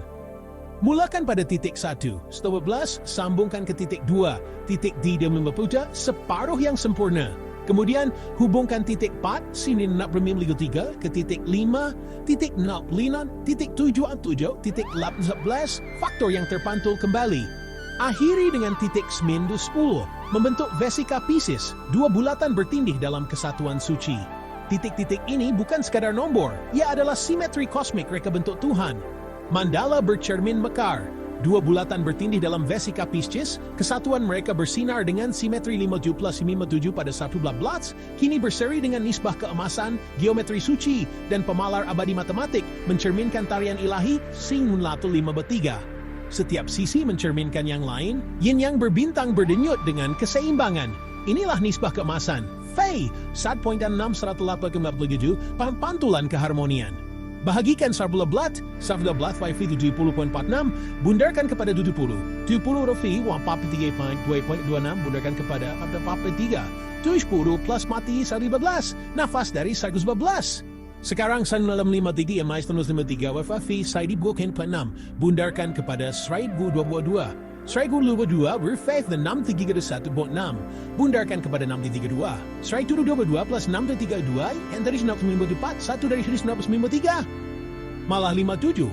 Mulakan pada titik 1, 12, sambungkan ke titik 2, titik D dan 50, separuh yang sempurna. Kemudian, hubungkan titik 4, sini 653, ke titik 5, titik 0, titik 7, titik 11, faktor yang terpantul kembali. Akhiri dengan titik 9, 10, membentuk vesika Pisces, dua bulatan bertindih dalam kesatuan suci. Titik-titik ini bukan sekadar nombor, ia adalah simetri kosmik reka bentuk Tuhan. Mandala bercermin mekar. Dua bulatan bertindih dalam vesika Pisces, kesatuan mereka bersinar dengan simetri 57 plus 57 pada 112, kini berseri dengan nisbah keemasan, geometri suci, dan pemalar abadi matematik, mencerminkan tarian ilahi Sing Latu 53. Setiap sisi mencerminkan yang lain, yin yang berbintang berdenyut dengan keseimbangan. Inilah nisbah keemasan. Fei, 1.6 187, pantulan keharmonian. Bahagikan 12 Fai 70.46, bundarkan kepada 70 Rofi 143.2.26, bundarkan kepada 43, 70 plus mati 115, nafas dari 112. Sekarang 953 yang mais 953 Wafafi Saidi bukan 6, bundarkan kepada 122. 122 berfaith dan 631.6, bundarkan kepada 632. 122 plus 632 yang dari 954, satu dari 953. Malah 57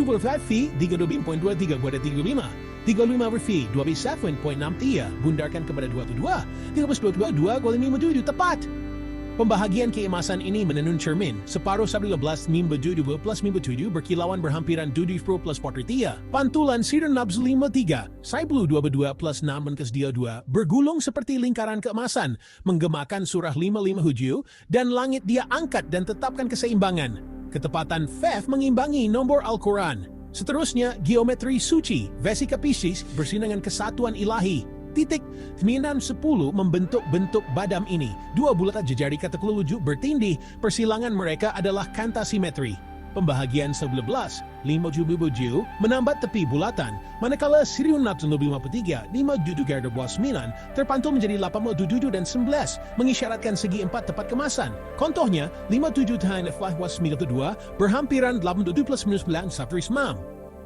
berfaith 32.23 kepada 35. 35 berfi 27.63, bundarkan kepada 22. 32 kuali 57 tepat. Pembahagian keemasan ini menenun cermin, separuh 11 57 plus 57 berkilauan berhampiran 70 plus 43. Pantulan Sirun Nabz 53, 22 plus 6 kes 2, bergulung seperti lingkaran keemasan, menggemakan surah 55 dan langit dia angkat dan tetapkan keseimbangan. Ketepatan Fef mengimbangi nombor Al-Quran. Seterusnya, geometri suci, vesika Pisces bersinangan kesatuan ilahi. Titik 9-10 membentuk bentuk badam ini. Dua bulatan jejari kata kelujuk bertindih, persilangan mereka adalah kanta simetri. Pembahagian 11, 57 menambat tepi bulatan, manakala Siriun Natsun 53, 5 garda buah 9, terpantul menjadi 87 dan 11, mengisyaratkan segi 4 tepat kemasan. Contohnya, 57 tahun F1 92, berhampiran 87 plus 9 satu ismam.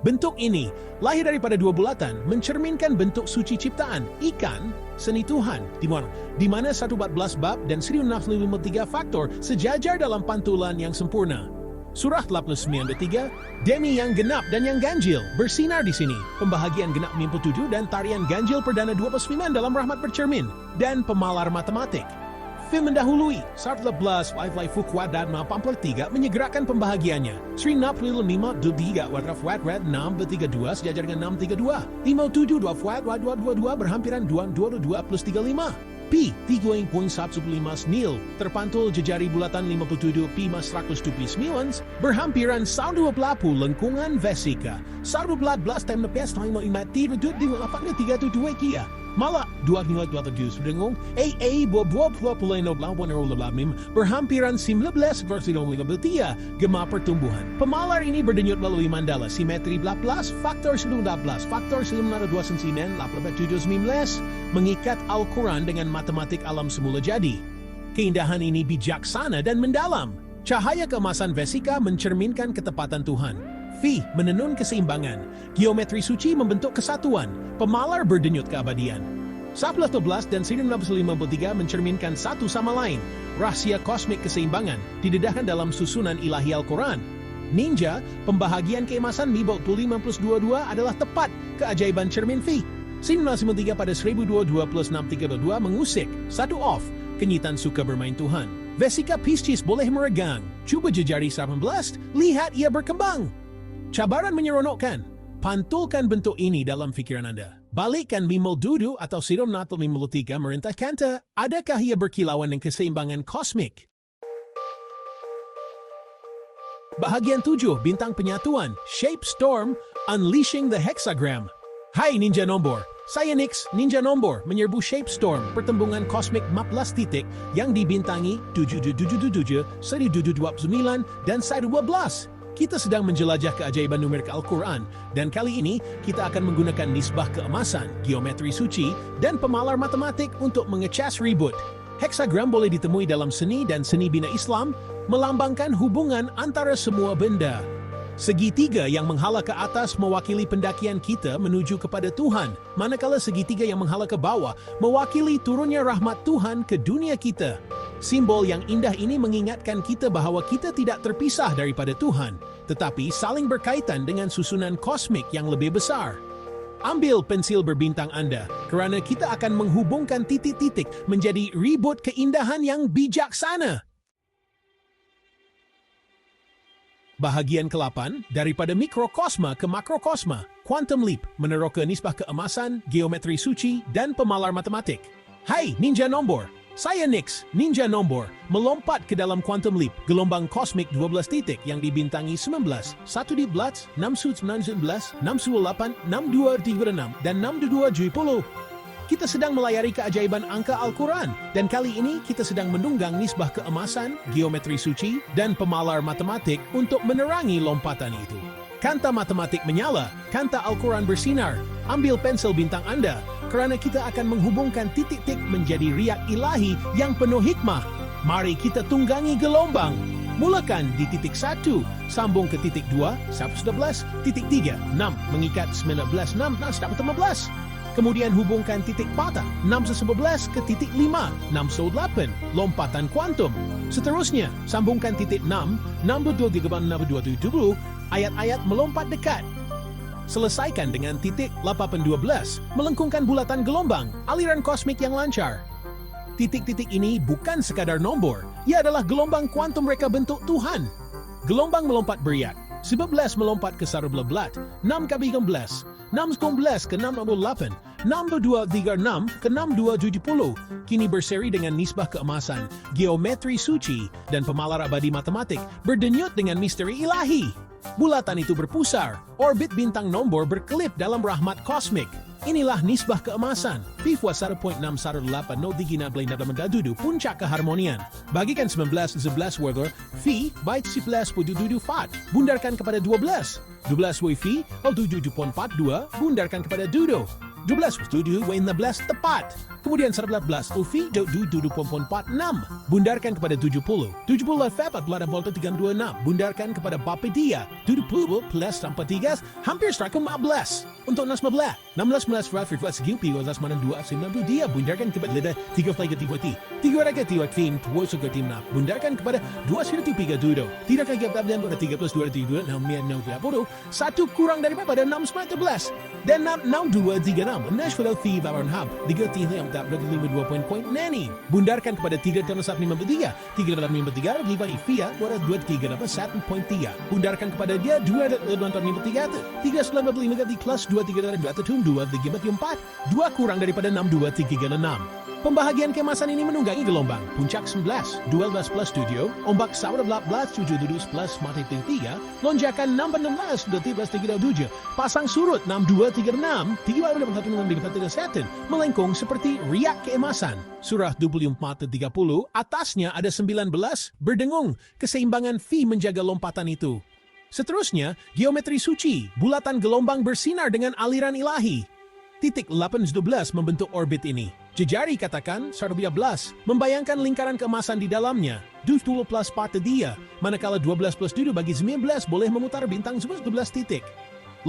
Bentuk ini, lahir daripada dua bulatan, mencerminkan bentuk suci ciptaan, ikan, seni Tuhan, di mana 114 bab dan 1953 faktor sejajar dalam pantulan yang sempurna. Surah 89 Demi yang genap dan yang ganjil, bersinar di sini. Pembahagian genap 57 dan tarian ganjil perdana 29 dalam rahmat bercermin, dan pemalar matematik. Film mendahului, 11 Wi-Fi Fuqua dan 43 menyegerakan pembahagiannya. Sri 65 watraf Watrat 632 sejajar dengan 632. 57 2 Fuat 222 berhampiran 222 plus 35. Pi 3.115 nil, terpantul jejari bulatan 57 pi mas 179, berhampiran 120 lengkungan vesika. 114 time lepas time no imati redut di 832 kia. Malah 2.27 dengung buah puleno belawan labamim berhampiran 19 versi 53 gema pertumbuhan. Pemalar ini berdenyut melalui mandala simetri 12 faktor 19 faktor 902 sensinen 87 mengikat Al-Quran dengan matematik alam semula jadi. Keindahan ini bijaksana dan mendalam. Cahaya keemasan vesika mencerminkan ketepatan Tuhan. Fi menenun keseimbangan, geometri suci membentuk kesatuan, pemalar berdenyut keabadian. 11 dan 1953 mencerminkan satu sama lain, rahasia kosmik keseimbangan didedahkan dalam susunan ilahi Al-Quran. Ninja, pembahagian keemasan Mibok 25 plus 22 adalah tepat keajaiban cermin Fi. 1993 pada 1022 plus 632 mengusik, 1 off, kenyitan suka bermain Tuhan. Vesika Piscis boleh meregang, cuba jejari 18, lihat ia berkembang. Cabaran menyeronokkan, pantulkan bentuk ini dalam fikiran Anda. Balikkan Mimel Dudu atau Sirom Natal 53 merintah kanta, adakah ia berkilauan dengan keseimbangan kosmik? Bahagian 7, Bintang Penyatuan, Shape Storm, Unleashing the Hexagram. Hai Ninja Nombor, saya Nix, Ninja Nombor, menyerbu Shape Storm, pertembungan kosmik 14 titik yang dibintangi 7777, 1029, dan 112. Kita sedang menjelajah keajaiban numerik Al-Quran, dan kali ini kita akan menggunakan nisbah keemasan, geometri suci, dan pemalar matematik untuk mengecas ribut. Hexagram boleh ditemui dalam seni dan seni bina Islam, melambangkan hubungan antara semua benda. Segitiga yang menghala ke atas mewakili pendakian kita menuju kepada Tuhan, manakala segitiga yang menghala ke bawah mewakili turunnya rahmat Tuhan ke dunia kita. Simbol yang indah ini mengingatkan kita bahawa kita tidak terpisah daripada Tuhan, tetapi saling berkaitan dengan susunan kosmik yang lebih besar. Ambil pensil berbintang Anda, kerana kita akan menghubungkan titik-titik menjadi ribut keindahan yang bijaksana. Bahagian ke-8, daripada mikrokosma ke makrokosma, Quantum Leap, meneroka nisbah keemasan, geometri suci, dan pemalar matematik. Hai Ninja Nombor, saya Nix, Ninja Nombor, melompat ke dalam Quantum Leap, gelombang kosmik 12 titik yang dibintangi 19, 112, 619, 618, 6236, dan 6270. Kita sedang melayari keajaiban angka Al-Quran, dan kali ini kita sedang menunggang nisbah keemasan, geometri suci, dan pemalar matematik untuk menerangi lompatan itu. Kanta matematik menyala, kanta Al-Quran bersinar. Ambil pensel bintang Anda, kerana kita akan menghubungkan titik-titik menjadi riak ilahi yang penuh hikmah. Mari kita tunggangi gelombang. Mulakan di titik 1, sambung ke titik 2, 11, titik 3, 6, mengikat 19, 6, 15. Kemudian hubungkan titik patah 611 ke titik 5, 608, lompatan kuantum. Seterusnya, sambungkan titik 6, 622, ayat-ayat melompat dekat. Selesaikan dengan titik 812, melengkungkan bulatan gelombang, aliran kosmik yang lancar. Titik-titik ini bukan sekadar nombor, ia adalah gelombang kuantum reka bentuk Tuhan. Gelombang melompat beriak, 11 melompat ke 11, 6 ke 13, 6 ke 668, 6236 ke 6270, kini berseri dengan nisbah keemasan, geometri suci, dan pemalar abadi matematik berdenyut dengan misteri ilahi. Bulatan itu berpusar, orbit bintang nombor berkelip dalam rahmat kosmik. Inilah nisbah keemasan, Pifwa 1.61803 puncak keharmonian. Bagikan 1911 Werther, Phi, byte 11.4, bundarkan kepada 12. 12 Wi-Fi, 7.42, bundarkan kepada Dudo. 12 16 tepat. Kemudian 11 Ufi 7.46, bundarkan kepada 70. 70 FF 4.326, bundarkan kepada Bapedia. 70 plus 43, hampir 115. Untuk 16 Rafifat Segiupi, 2 dia bundarkan kepada Leda 3 Flight 3 Raga Tiwak Theme, 2 Suka Timna, bundarkan kepada 2 Sirtipiga Dudo. Tidak kagak dan pada 3 plus 2 3 6 1 kurang daripada 611. Dan 6236, Nashville Thieves Baron Hub, 3 yang tak berkelima 2 poin Nani. Bundarkan kepada 3.153, 3.53, Levi Fia, 2.3 bundarkan kepada dia 2.53, 3.95 plus 2.3 2 kurang daripada 6.236. Pembahagian kemasan ini menunggangi gelombang puncak 11, 12 plus studio, ombak 11, 7 plus mati 3, lonjakan 16, 13, pasang surut 6236, 3.1 melengkung seperti riak keemasan. Surah 24-30, atasnya ada 19, berdengung, keseimbangan Phi menjaga lompatan itu. Seterusnya, geometri suci, bulatan gelombang bersinar dengan aliran ilahi. Titik 812 membentuk orbit ini. Jejari katakan 12, membayangkan lingkaran keemasan di dalamnya. 20 plus parte dia, manakala 12 plus 7 bagi 19 boleh memutar bintang 11 titik.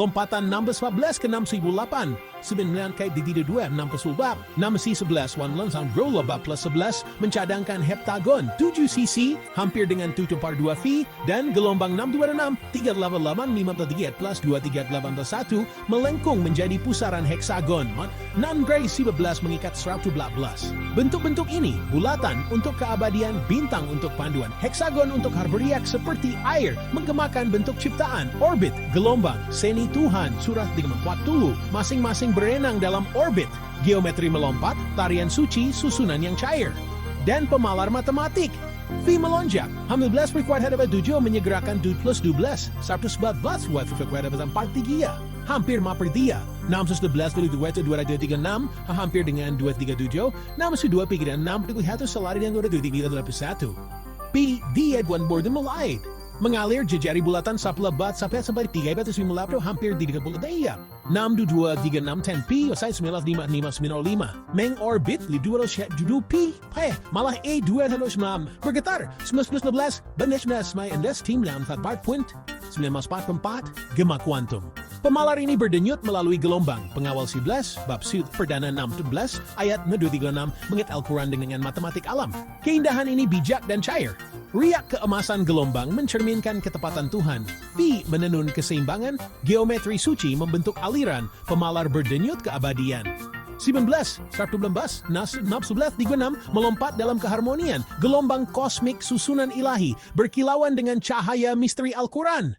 Lompatan 16 14 ke 6008, 9 kait di 2 6 pesulbab 6C11 1 langsang roll bab plus 11 mencadangkan heptagon 7 cc hampir dengan 7 par 2 V dan gelombang 626 388 plus 2381 melengkung menjadi pusaran heksagon. Nan gray 11 mengikat 112. Bentuk-bentuk ini bulatan untuk keabadian, bintang untuk panduan, heksagon untuk beriak seperti air, menggemakan bentuk ciptaan, orbit, gelombang, seni Tuhan, surat 40, masing-masing berenang dalam orbit, geometri melompat, tarian suci, susunan yang cair, dan pemalar matematik. V melonjak, 11 berkuat hadapan 7 menyegerakan 2 plus 12, 114 buat berkuat hadapan 43, hampir mapertia, 611 dari 236, hampir dengan 237, 602 pikiran 6, dengan 1 selari dengan 231. P, D, Edwan Borden Malaid. Mengalir jejari bulatan sa pelabat sampai 350 hampir di 30 daya. 62236 10P usai 95595. Meng orbit li 200 P. Malah A209 bergetar 1911 benes may endes tim dalam 4.4 gema kuantum. Pemalar ini berdenyut melalui gelombang. Pengawal 11, bab sud perdana 611, ayat 236 mengit Al-Quran dengan matematik alam. Keindahan ini bijak dan cair. Riak keemasan gelombang mencerminkan ketepatan Tuhan. V menenun keseimbangan, geometri suci membentuk aliran, pemalar berdenyut keabadian. 19, 111, 11, 36 melompat dalam keharmonian, gelombang kosmik susunan ilahi, berkilauan dengan cahaya misteri Al-Quran.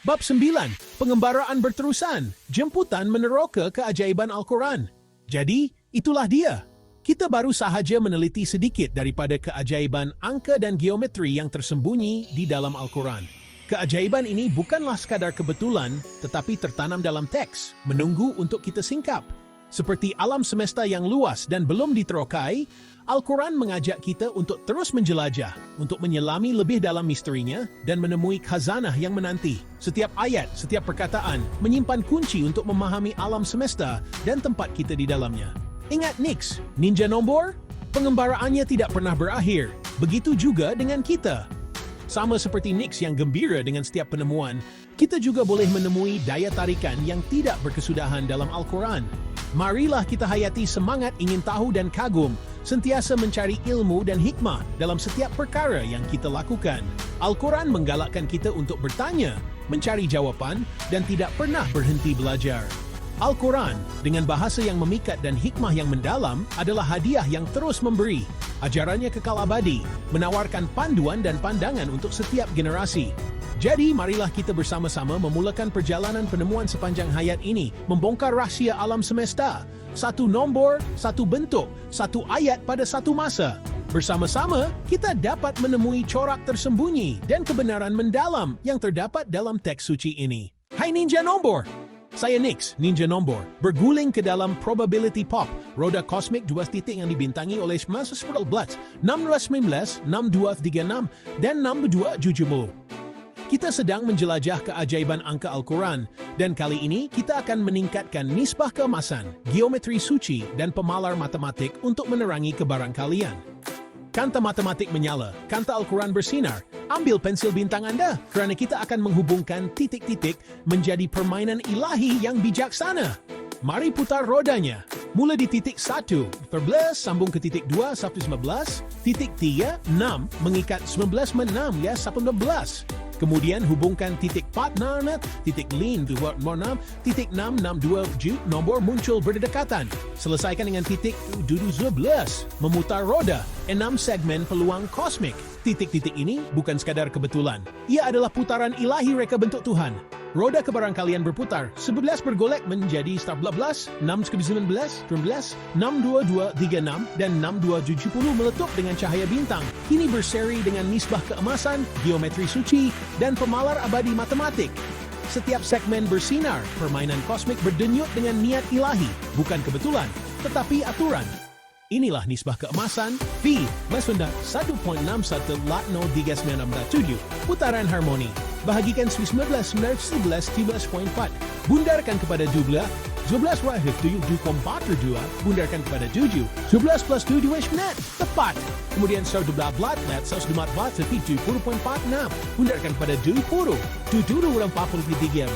Bab 9, pengembaraan berterusan, jemputan meneroka keajaiban Al-Quran. Jadi, itulah dia. Kita baru sahaja meneliti sedikit daripada keajaiban angka dan geometri yang tersembunyi di dalam Al-Quran. Keajaiban ini bukanlah sekadar kebetulan, tetapi tertanam dalam teks, menunggu untuk kita singkap. Seperti alam semesta yang luas dan belum diterokai, Al-Quran mengajak kita untuk terus menjelajah, untuk menyelami lebih dalam misterinya dan menemui khazanah yang menanti. Setiap ayat, setiap perkataan menyimpan kunci untuk memahami alam semesta dan tempat kita di dalamnya. Ingat Nix, ninja nombor? Pengembaraannya tidak pernah berakhir. Begitu juga dengan kita. Sama seperti Nix yang gembira dengan setiap penemuan, kita juga boleh menemui daya tarikan yang tidak berkesudahan dalam Al-Quran. Marilah kita hayati semangat ingin tahu dan kagum, sentiasa mencari ilmu dan hikmah dalam setiap perkara yang kita lakukan. Al-Quran menggalakkan kita untuk bertanya, mencari jawapan, dan tidak pernah berhenti belajar. Al-Quran, dengan bahasa yang memikat dan hikmah yang mendalam, adalah hadiah yang terus memberi. Ajarannya kekal abadi, menawarkan panduan dan pandangan untuk setiap generasi. Jadi, marilah kita bersama-sama memulakan perjalanan penemuan sepanjang hayat ini, membongkar rahsia alam semesta. Satu nombor, satu bentuk, satu ayat pada satu masa. Bersama-sama, kita dapat menemui corak tersembunyi dan kebenaran mendalam yang terdapat dalam teks suci ini. Hai Ninja Nombor! Saya Nix, Ninja Nombor, berguling ke dalam probability pop, roda kosmik 2 titik yang dibintangi oleh 1911, 1619, 6236, dan 6270. Kita sedang menjelajah keajaiban angka Al-Quran, dan kali ini kita akan meningkatkan nisbah keemasan, geometri suci, dan pemalar matematik untuk menerangi kebarangkalian. Kanta matematik menyala, kanta Al-Quran bersinar. Ambil pensil bintang Anda, kerana kita akan menghubungkan titik-titik menjadi permainan ilahi yang bijaksana. Mari putar rodanya. Mula di titik 1, 14, sambung ke titik 2, 15, titik 3, 6, mengikat 19 menam, ya 18. Kemudian hubungkan titik 4, 6, titik 5, 6, titik 6, 6, 2, nombor muncul berdekatan. Selesaikan dengan titik 12, memutar roda, 6 segmen peluang kosmik. Titik-titik ini bukan sekadar kebetulan. Ia adalah putaran ilahi reka bentuk Tuhan. Roda kebarangkalian berputar, 11 bergolek menjadi 14, 6 ke 19, 19, 62236 dan 6270 meletup dengan cahaya bintang. Kini berseri dengan nisbah keemasan, geometri suci, dan pemalar abadi matematik. Setiap segmen bersinar, permainan kosmik berdenyut dengan niat ilahi, bukan kebetulan, tetapi aturan. Inilah nisbah keemasan V Mesunda 1.61 Latno 3967 putaran harmoni. Bahagikan Swiss 19 13 13.4. Bundarkan kepada dubla 12 wahid 7 kompat 2 bundarkan kepada 7. 11 plus 2 net. Tepat. Kemudian 12 net 104 watt 70.46 bundarkan kepada 20. 7 orang 43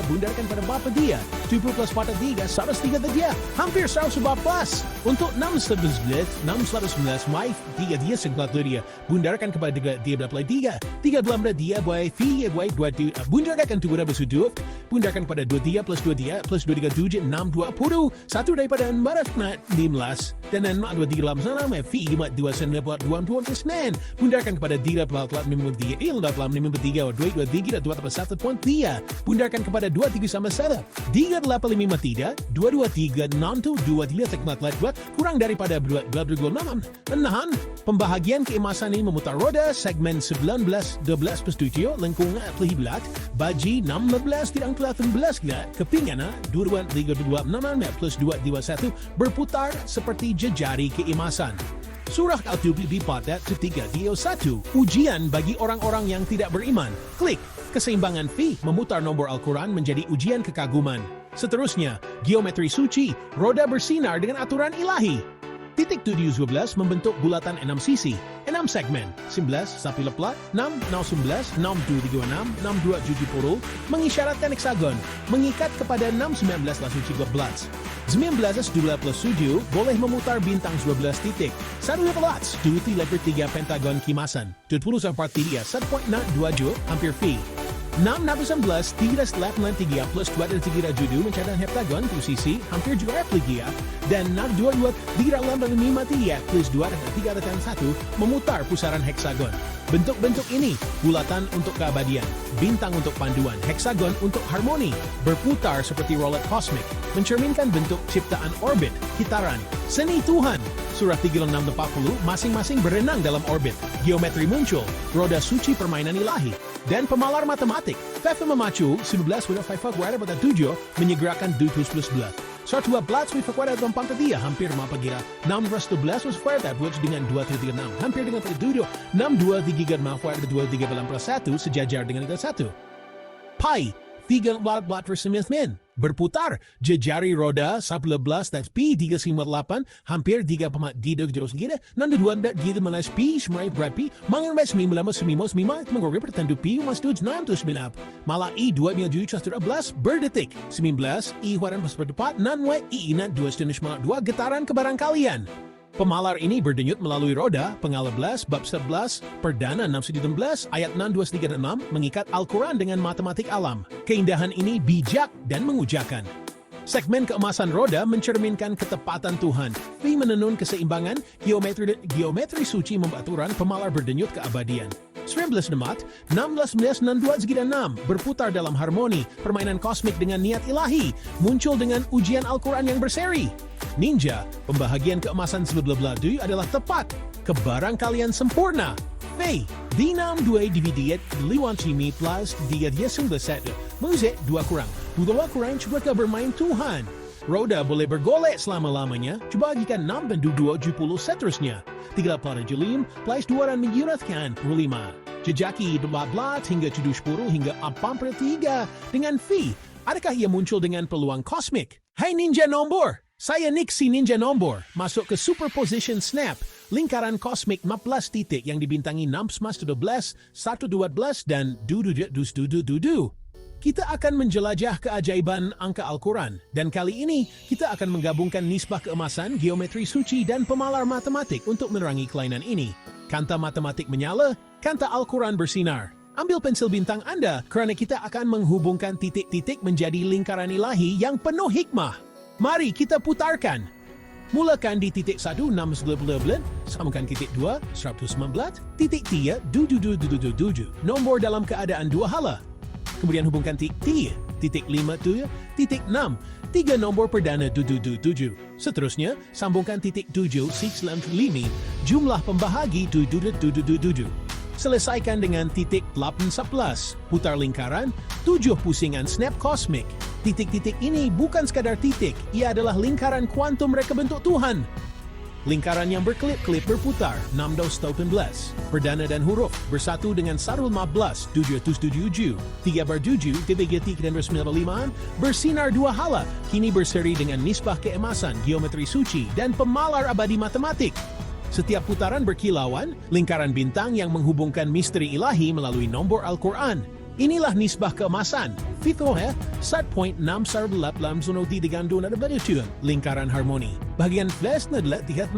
bundarkan pada bapa dia. 70 plus 43 103 dia. Hampir 114. Untuk 611 mai 3 dia sengkelat dia. Bundarkan kepada dia berapa 3. 3 dalam dia buat fee buat 2 bundarkan 2 bersudut. Bundarkan kepada 23 plus 2 dia plus 237 620. Satu daripada 415 dan 23 dalam sana fee 529 buat 229. Bundarkan kepada dia berapa 53 dalam 53 223 241.3. Bundarkan kepada 23 sama sana. 3853 223 622 sengkelat 2 kurang daripada 2,6. Menahan pembahagian keemasan ini memutar roda segmen 19 12 plus 7 lengkungan pelihiblat baji 16 tidak 18 kepingana 2,326 plus 221 berputar seperti jejari keemasan. Surah Al-Tubi pada 3 1 ujian bagi orang-orang yang tidak beriman. Klik keseimbangan fi memutar nombor Al-Quran menjadi ujian kekaguman. Seterusnya, geometri suci, roda bersinar dengan aturan ilahi. Titik 712 membentuk bulatan 6 sisi, 6 segmen, 11, sapi leplat, 6, 011, 6236, 6270, mengisyaratkan heksagon, mengikat kepada 619 suci 12. 19 plus 7 boleh memutar bintang 12 titik. 1 plus 2 3 pentagon kimasan. 20 sampai 3 1.27 hampir fi. 6 3 plus 2 dan 3 judu mencadang heptagon posisi hampir juga repligia dan 6 3 plus 2 dan 3 dan 1 memutar pusaran heksagon. Bentuk-bentuk ini bulatan untuk keabadian, bintang untuk panduan, heksagon untuk harmoni, berputar seperti rolet kosmik, mencerminkan bentuk ciptaan orbit, kitaran, seni Tuhan. Surah 36-40 masing-masing berenang dalam orbit, geometri muncul, roda suci permainan ilahi, dan pemalar matematik. Fefa memacu 11 kuadrat pada 7 menyegerakan 2 plus 11. 112 kuadrat dalam dia hampir mapagira 611 kuadrat dengan 236 hampir dengan 7 623 kuadrat 23 dalam 1 sejajar dengan 1 pi 3 min berputar jejari roda 11 dan pi 358 hampir 3 jauh segini nanti 2 melas pi semuanya berarti mengenai 19 menggoreng pertendu pi mas 7 malah i 2 berdetik 19 i waran pas berdepat nanwe i inat 2 getaran kebarang kalian. Pemalar ini berdenyut melalui roda, penggal 11, bab 11, perdana 616, ayat 6, 2, 3, dan 6, mengikat Al-Quran dengan matematik alam. Keindahan ini bijak dan mengujakan. Segmen keemasan roda mencerminkan ketepatan Tuhan. Fi menenun keseimbangan, geometri suci membaturan pemalar berdenyut keabadian. 19 nemat, 16 dan 2 dan 6 berputar dalam harmoni, permainan kosmik dengan niat ilahi, muncul dengan ujian Al-Quran yang berseri. Ninja, pembahagian keemasan sebelum-beladu adalah tepat. Kebarang kalian sempurna. Fei, dinam 2 dividiet, liwan cimi plus dia satu. Musik 2 kurang. Budaya kurang coba bermain Tuhan. Roda boleh bergolek selama-lamanya, coba bagikan 6 dan 270 seterusnya. 3 Julim, plus 2 dan menyuratkan 5. Jejaki 14 hingga 70 hingga 43 dengan fi. Adakah ia muncul dengan peluang kosmik? Hai Ninja Nombor! Saya Nick si Ninja Nombor, masuk ke Superposition Snap, lingkaran kosmik 14 titik yang dibintangi 6, 12, 112 dan 2. Kita akan menjelajah keajaiban angka Al-Quran, dan kali ini kita akan menggabungkan nisbah keemasan, geometri suci, dan pemalar matematik untuk menerangi kelainan ini. Kanta matematik menyala, kanta Al-Quran bersinar. Ambil pensil bintang Anda, kerana kita akan menghubungkan titik-titik menjadi lingkaran ilahi yang penuh hikmah. Mari kita putarkan. Mulakan di titik 1, 619, sambungkan titik 2, 119, titik 3, 7. Nombor dalam keadaan 2 hala. Kemudian hubungkan titik 5, titik 6, 3 nombor perdana 7. Seterusnya, sambungkan titik 7, 6, jumlah pembahagi 7. Selesaikan dengan titik 811, putar lingkaran, 7 pusingan snap kosmik. Titik-titik ini bukan sekadar titik, ia adalah lingkaran kuantum reka bentuk Tuhan. lingkaran yang berkelip-kelip berputar, 6-18. Perdana dan huruf bersatu dengan sarul 15, 777. 3/7, titik dan 95, bersinar dua hala, kini berseri dengan nisbah keemasan, geometri suci, dan pemalar abadi matematik. Setiap putaran berkilauan, lingkaran bintang yang menghubungkan misteri ilahi melalui nombor Al-Quran. Inilah nisbah keemasan. Fitohnya, 1.6 sarbelatlam zonoti digandun ada betuan lingkaran harmoni. Bagian flash na dalat 13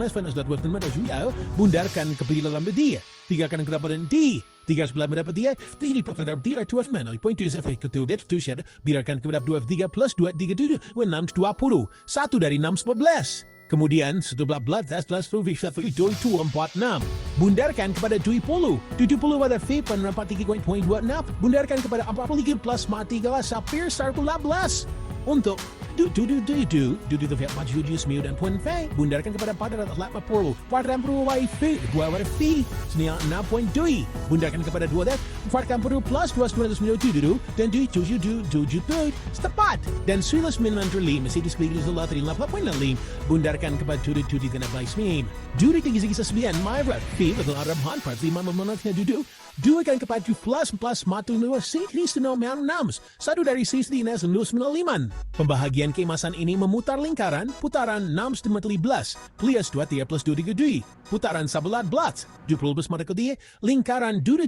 bundarkan ke dalam dia. Tiga akan kedapatan D. 3 sebelah mendapat dia. Ini pertandaan dia 12 mana. Point 2 efek ketudet 2 share. Biarkan kedap 2 3 plus 2 3 7 6 20. 1 dari 6 11. Kemudian, setelah blood test plus itu 246. Bundarkan kepada 70. 70 pada V penerapan 3.26. Bundarkan kepada 43 plus mati galah sapir star 12. Untuk fiat maju sembilan dan puan V. Bundarkan kepada 480. 480 y V. 2 pada V. Senilai 6.2. Bundarkan kepada 2 dan 40 plus 297 dan 777. Setepat. Dan 995 masih display di sebelah 38.5. Bundarkan kepada 7 dengan 11. Juri tinggi segi sesebian. Myra V. Betul Arab Han. Part 5 memenangnya duduk. Dua kan kepada plus matu luas sikris to no man nams. Satu dari sisi dinas 95. Pembahagian keemasan ini memutar lingkaran putaran 6 plus 2 plus 2 3 putaran 11 20 plus mata kedua lingkaran 2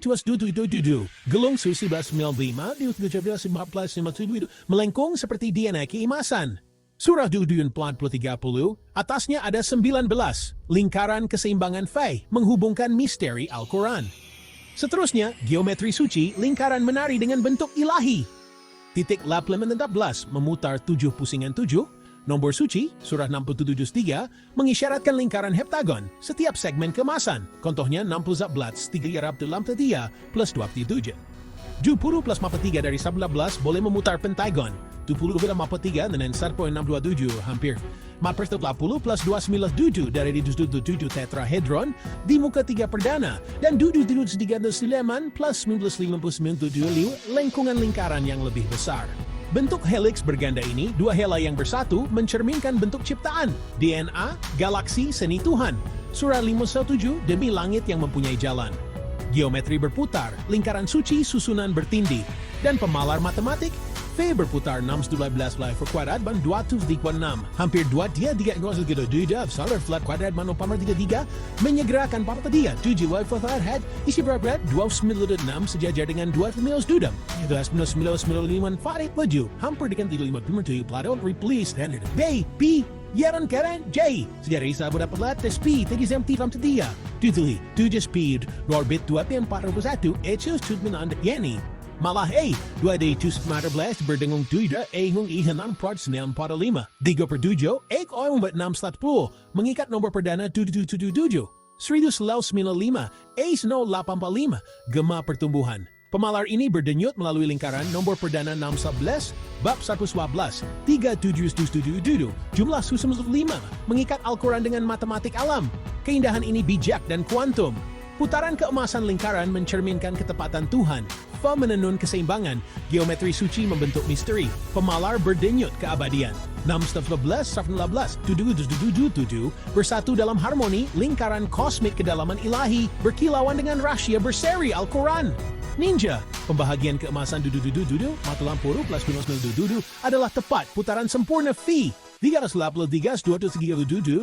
gelung susi 15 17 melengkung seperti DNA keemasan. Surah Dudun Plat 30, atasnya ada 19, lingkaran keseimbangan Fai menghubungkan misteri Al-Quran. Seterusnya, geometri suci, lingkaran menari dengan bentuk ilahi. Titik lap 16 memutar 7 pusingan 7. Nombor suci, surah 67 mengisyaratkan lingkaran heptagon setiap segmen kemasan. Contohnya 60 blats 3 Arab dalam 3 plus 27. 70 plus mapa 3 dari 11 boleh memutar pentagon. 70 bila mapa 3 dengan 1.627 hampir. 40 plus 297 dari 7 tetrahedron di muka 3 perdana dan 7 Suleman plus 1959 lengkungan lingkaran yang lebih besar. Bentuk helix berganda ini, dua helai yang bersatu mencerminkan bentuk ciptaan, DNA, galaksi, seni Tuhan. Surah 517 demi langit yang mempunyai jalan. Geometri berputar, lingkaran suci susunan bertindih, dan pemalar matematik V berputar 612 per kuadrat ban 236. Hampir 2 dia 3 ngosel gitu duda solar flat kuadrat mano pamar 33 menyegerakan papa dia 7 y for head isi berat 296 sejajar dengan 2 mils dudam. Itu 1995 Farid Laju hampir dengan 357 platon replace standard B P Yaran Karen J. Sejarah isa berdapat latas P. Tadi semti dalam setia. Tutuli, 7 speed, orbit 2.401, etus tutminan yani. Malah A. 2 day 2 smarter blast berdengung 2 ehung ihanan prod 945. 3/7, ek oil 640, mengikat nomor perdana 7777. 1995, Ace 085, Gema Pertumbuhan. Pemalar ini berdenyut melalui lingkaran nombor perdana 611, bab 112, 3777, jumlah susun 5, mengikat Al-Quran dengan matematik alam. Keindahan ini bijak dan kuantum. Putaran keemasan lingkaran mencerminkan ketepatan Tuhan. Fa menenun keseimbangan, geometri suci membentuk misteri, pemalar berdenyut keabadian. 611, 777, bersatu dalam harmoni, lingkaran kosmik kedalaman ilahi, berkilauan dengan rahasia berseri Al-Quran. Ninja, pembahagian keemasan dudu, mata lampu plus 99 adalah tepat putaran sempurna V. 383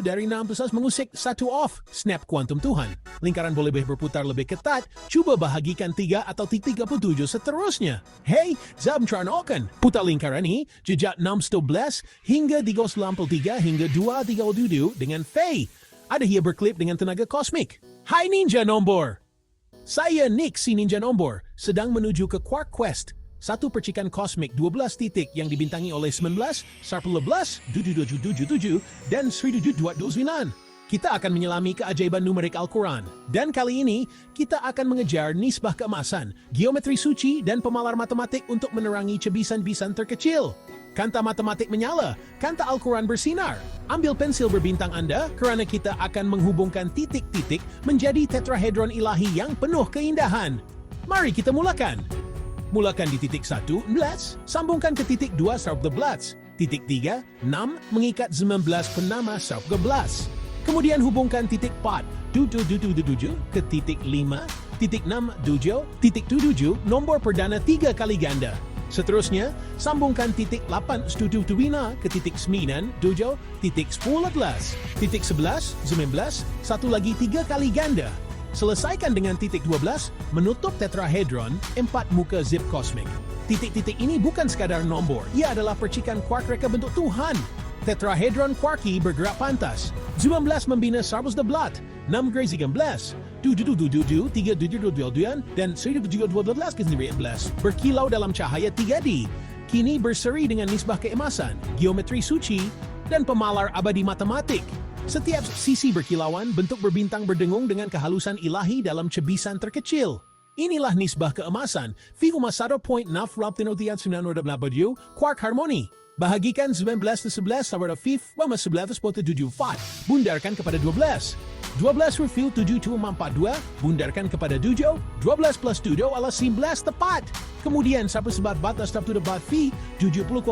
dari 16 mengusik 1 off, snap kuantum Tuhan. Lingkaran boleh berputar lebih ketat, cuba bahagikan 3 atau 37 seterusnya. Hey, Zab Charnokan, putar lingkaran ini, jejak 611 hingga 393 hingga 237 dengan V. Ada ia berklip dengan tenaga kosmik. Hai Ninja Nombor! Saya Nick si Ninja Nombor, sedang menuju ke Quark Quest. Satu percikan kosmik 12 titik yang dibintangi oleh 19, 11, 7777, dan 1229. Kita akan menyelami keajaiban numerik Al-Quran. Dan kali ini, kita akan mengejar nisbah keemasan, geometri suci, dan pemalar matematik untuk menerangi cebisan-bisan terkecil. Kanta matematik menyala, kanta Al-Quran bersinar. Ambil pensil berbintang Anda, kerana kita akan menghubungkan titik-titik menjadi tetrahedron ilahi yang penuh keindahan. Mari kita mulakan. Mulakan di titik 1, 11, sambungkan ke titik 2, Sarp the Blats. Titik 3, 6, mengikat 19 penama Sarp the Blats. Kemudian hubungkan titik 4, 7 ke titik 5, titik 6, 7, titik 7, nombor perdana 3 kali ganda. Seterusnya, sambungkan titik 8, 7 ke titik 9, 7, titik 10, titik 11, 19, satu lagi 3 kali ganda. Selesaikan dengan titik 12, menutup tetrahedron 4 muka zip kosmik. Titik-titik ini bukan sekadar nombor, ia adalah percikan quark reka bentuk Tuhan. Tetrahedron quarky bergerak pantas. 19 membina Sarbus the Blood, 6 Grey 13, 7 dan 12 ke 11 berkilau dalam cahaya 3D. Kini berseri dengan nisbah keemasan, geometri suci, dan pemalar abadi matematik. Setiap sisi berkilauan, bentuk berbintang berdengung dengan kehalusan ilahi dalam cebisan terkecil. Inilah nisbah keemasan, V1.9 quark harmoni. Bahagikan 19 ke 11 sama Fif 11.74. Bundarkan kepada 12. 12 refill 7,42. Bundarkan kepada 7. 12 plus 7 adalah 19 tepat. Kemudian sampai sebat batas tahap debat V 70,46.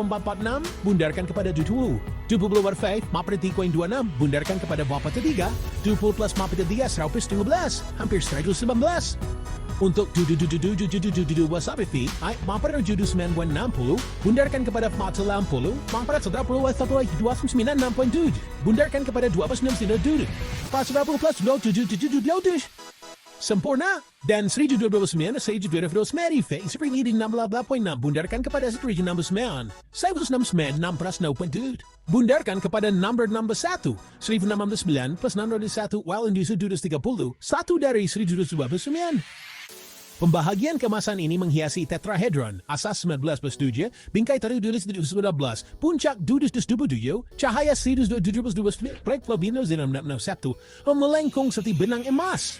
Bundarkan kepada 20. 20 bar 5 maperti koin 26. Bundarkan kepada bapa ketiga. 20 plus maperti 3 112. Hampir 119. Untuk wasabi fee, mampir judul 9.60, bundarkan kepada 40, mampir 10.296.7, bundarkan kepada 12.9 plus 7 sempurna, dan 129, 129 fee, seperti ini 16.6, bundarkan kepada 169, 169, bundarkan kepada number 1, 169 plus 601, while in 130, 1 dari 129. Pembahagian kemasan ini menghiasi tetrahedron, asas 19 plus 7, bingkai tadi 19, puncak 27, cahaya 12, plek flabino 661, melengkung seperti benang emas.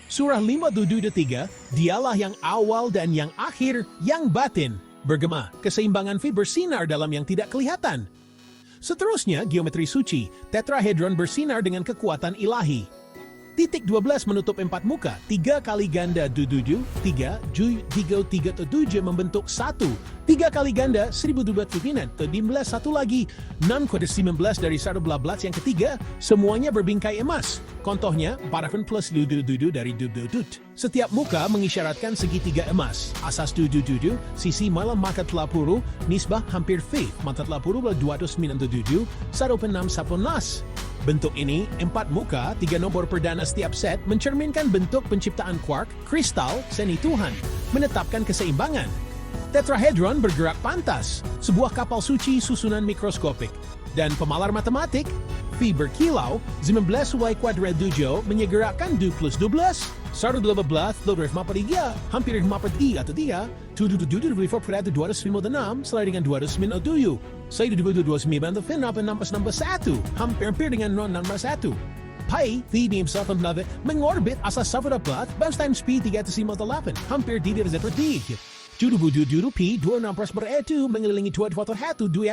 Surah 5:3, dialah yang awal dan yang akhir, yang batin. Bergema, keseimbangan fi bersinar dalam yang tidak kelihatan. Seterusnya, geometri suci, tetrahedron bersinar dengan kekuatan ilahi. Titik 12 menutup 4 muka, 3 kali ganda 7, 3, 3, 7 membentuk 1, 3 kali ganda 1215, 13 satu lagi, 6 kode 19 dari 11 yang ketiga, semuanya berbingkai emas. Contohnya, parafen plus 7 dari 7. Setiap muka mengisyaratkan segitiga emas. Asas 7, sisi malam maka telah puru, nisbah hampir V, mata telah puru 297, 1.6 Bentuk ini, 4 muka, 3 nombor perdana setiap set, mencerminkan bentuk penciptaan quark, kristal, seni Tuhan, menetapkan keseimbangan. Tetrahedron bergerak pantas, sebuah kapal suci susunan mikroskopik. Dan pemalar matematik, V berkilau, 19 Y kuadrat 7 menyegerakan 2 plus 12, 112, hampir 53 atau 3, 256, selai dengan 297. Saya 229 number 1, hampir dengan 1. Pi, V di himself mengorbit asas 1 bounce time speed 358, hampir tidak seperti. Judu Pi 26 mengelilingi 2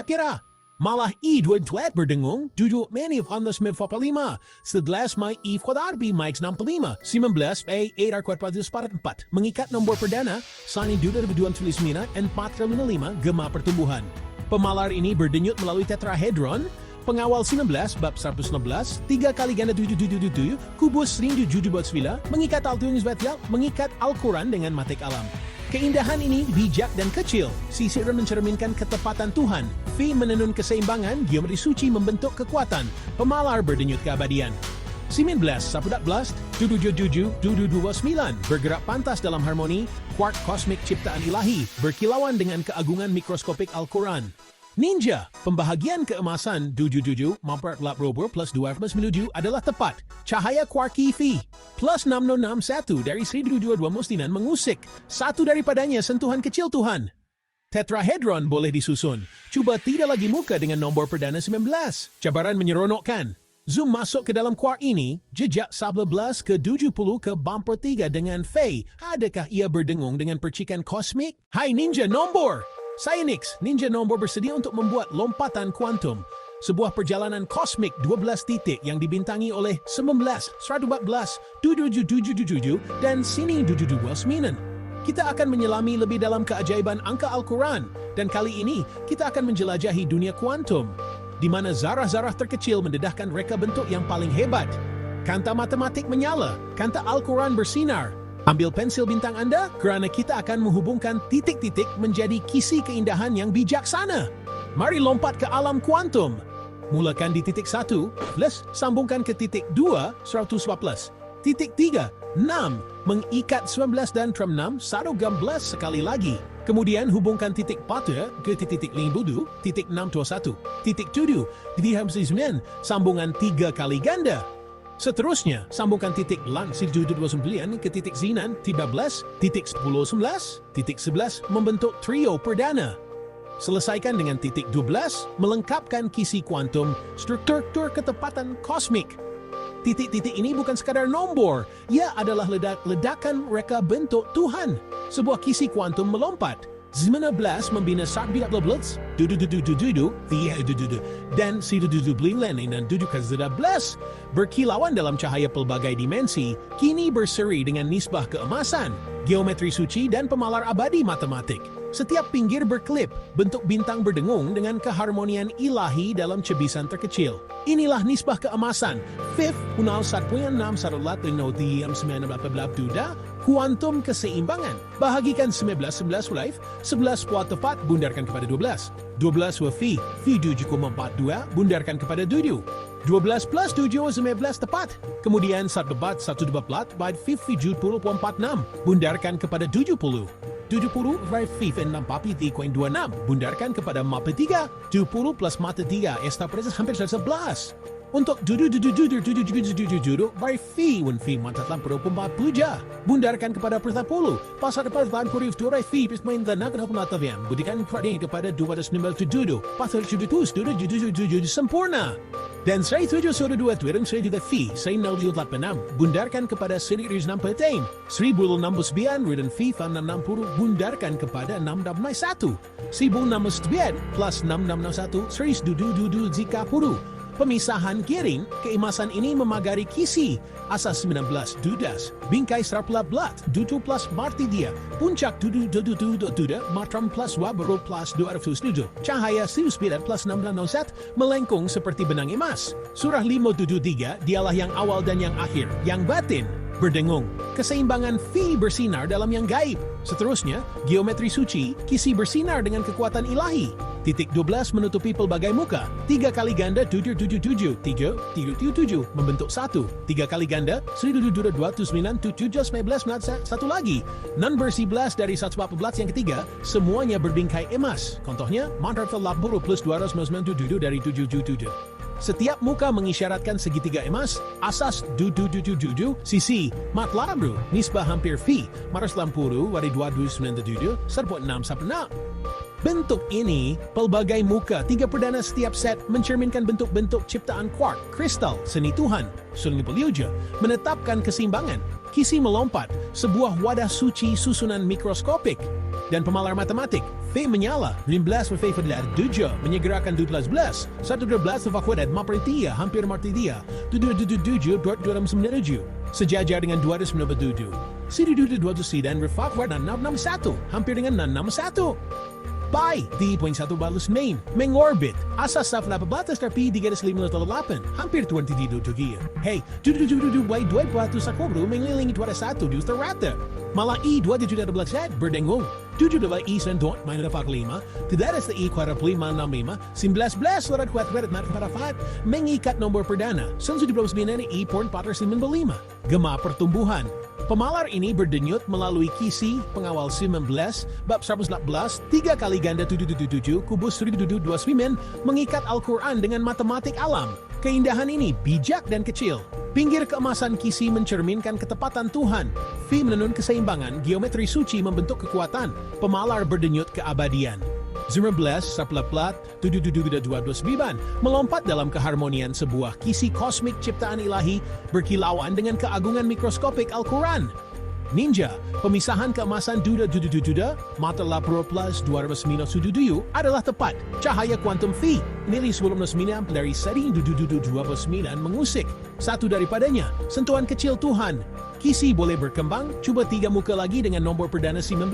kira. Malah I2 berdengung, 7 many of on the Smith 45, 11 my I kuadrat B Mike 65, 19 A 8 R kuadrat 4, mengikat nombor perdana, sani 229 and 405 gema pertumbuhan. Pemalar ini berdenyut melalui tetrahedron, pengawal 19 bab 116, 3 kali ganda 7, kubus 7 mengikat Al-Tuhan Isbatial, mengikat Al-Quran dengan matik alam. Keindahan ini bijak dan kecil, sisir mencerminkan ketepatan Tuhan, V menenun keseimbangan, geometri suci membentuk kekuatan, pemalar berdenyut keabadian. 19, 11, 7, 29, bergerak pantas dalam harmoni, quark kosmik ciptaan ilahi, berkilauan dengan keagungan mikroskopik Al-Quran. Ninja, pembahagian keemasan 77 memperlap rover plus 2 plus menuju adalah tepat. Cahaya quarky V plus 6061 dari 1022 mustinan mengusik. Satu daripadanya sentuhan kecil Tuhan. Tetrahedron boleh disusun. Cuba tidak lagi muka dengan nombor perdana 19. Cabaran menyeronokkan. Zoom masuk ke dalam quark ini, jejak 11 ke 70 ke bumper 3 dengan V. Adakah ia berdengung dengan percikan kosmik? Hai Ninja Nombor! Saya Nix, Ninja Nombor bersedia untuk membuat lompatan kuantum. Sebuah perjalanan kosmik 12 titik yang dibintangi oleh 19, 114, 7777 dan sini 729. Kita akan menyelami lebih dalam keajaiban angka Al-Quran. Dan kali ini, kita akan menjelajahi dunia kuantum. di mana zarah-zarah terkecil mendedahkan reka bentuk yang paling hebat. Kanta matematik menyala, kanta Al-Quran bersinar. Ambil pensil bintang Anda kerana kita akan menghubungkan titik-titik menjadi kisi keindahan yang bijaksana. Mari lompat ke alam kuantum. Mulakan di titik 1, plus sambungkan ke titik 2, 114. Titik 3, 6, mengikat 19 dan tram 6, 1 sekali lagi. Kemudian hubungkan titik 4 ke titik 5, titik 621. Titik 7, titik 9, sambungan 3 kali ganda. Seterusnya, sambungkan titik 29 ke titik 9, 13, titik 10, 11, titik 11 membentuk trio perdana. Selesaikan dengan titik 12, melengkapkan kisi kuantum, struktur ketepatan kosmik. Titik-titik ini bukan sekadar nombor, ia adalah ledakan reka bentuk Tuhan. Sebuah kisi kuantum melompat. 19 membina sakbila blitz, dan dan berkilauan dalam cahaya pelbagai dimensi, kini berseri dengan nisbah keemasan, geometri suci dan pemalar abadi matematik. Setiap pinggir berkelip, bentuk bintang berdengung dengan keharmonian ilahi dalam cebisan terkecil. Inilah nisbah keemasan, Fifth Unal 1.618 kuantum keseimbangan. Bahagikan 19 live, 11 kuat tepat, bundarkan kepada 12. 12 wafi, fi 7,42, bundarkan kepada 7. 12 plus 7, 19 tepat. Kemudian 1 debat by 50 70.46, bundarkan kepada 70. 70 by 5 6 papi 3.26, bundarkan kepada mapa 3. 70 plus mata 3, esta presas hampir 11. Untuk by fee when fee mantatlan perupumba puja, bundarkan kepada persapuluh. Pasar depan purif durai fee main tanah kenapa nataviam, budikan kepada 297, pasar 77 sempurna. Dan saya 7 2 Twitter saya juga fee, saya 086, bundarkan kepada 169, 1069 dan fee 660, bundarkan kepada 661, 1069 plus 661, 100 jika puru. Pemisahan giring, keimasan ini memagari kisi, asas 19 dudas, bingkai serapla blat, dudu plus marti dia, puncak dudu, matram plus wabro plus 207, cahaya 9 plus 607, melengkung seperti benang emas. Surah 573, dialah yang awal dan yang akhir, yang batin, berdengung. Keseimbangan fi bersinar dalam yang gaib. Seterusnya, geometri suci, kisi bersinar dengan kekuatan ilahi. Titik 12 menutupi pelbagai muka. 3 kali ganda 777, 377 membentuk 1. 3 kali ganda 1297 satu lagi. Non bersih belas dari 114 yang ketiga, semuanya berbingkai emas. Contohnya, mantra telap buru plus 297 dari 777. Setiap muka mengisyaratkan segitiga emas, asas 777, sisi, mat labru, nisbah hampir fi, maras lampuru, wari 297, 1.616. Bentuk ini, pelbagai muka, 3 perdana setiap set mencerminkan bentuk-bentuk ciptaan quark, kristal, seni Tuhan, Sungai Peliuja, menetapkan keseimbangan. Kisi melompat, sebuah wadah suci susunan mikroskopik. Dan pemalar matematik, V menyala, 15 V fadlar 7, menyegerakan 12, 112 vakuadat mapertia, hampir martidia, 297, sejajar dengan 297. Si dan refakwar 661, hampir dengan 661. Pi, 3.1 balas main, mengorbit, asas saf 18 tapi 358, hampir 22 tugian. Hey, 2 sa kubro, menglilingi 21 di rata. Malah I 2 berdengung. 7 I sendot, main 5, tidak ada I 4565, 19 surat kuat marfat, mengikat nomor perdana, 19 I porn pater 95. Gema pertumbuhan. Pemalar ini berdenyut melalui kisi pengawal 19, bab 114, 3 kali ganda 777, kubus 729, mengikat Al-Quran dengan matematik alam. Keindahan ini bijak dan kecil. Pinggir keemasan kisi mencerminkan ketepatan Tuhan. V menenun keseimbangan, geometri suci membentuk kekuatan. Pemalar berdenyut keabadian. 19, saplat, 722 melompat dalam keharmonian sebuah kisi kosmik ciptaan ilahi berkilauan dengan keagungan mikroskopik Al-Quran. Ninja, pemisahan keemasan duda, mata lapro plus 209 adalah tepat. Cahaya kuantum V, nilai 19 dari seri 29 mengusik. Satu daripadanya, sentuhan kecil Tuhan. Kisi boleh berkembang, cuba 3 muka lagi dengan nombor perdana 19.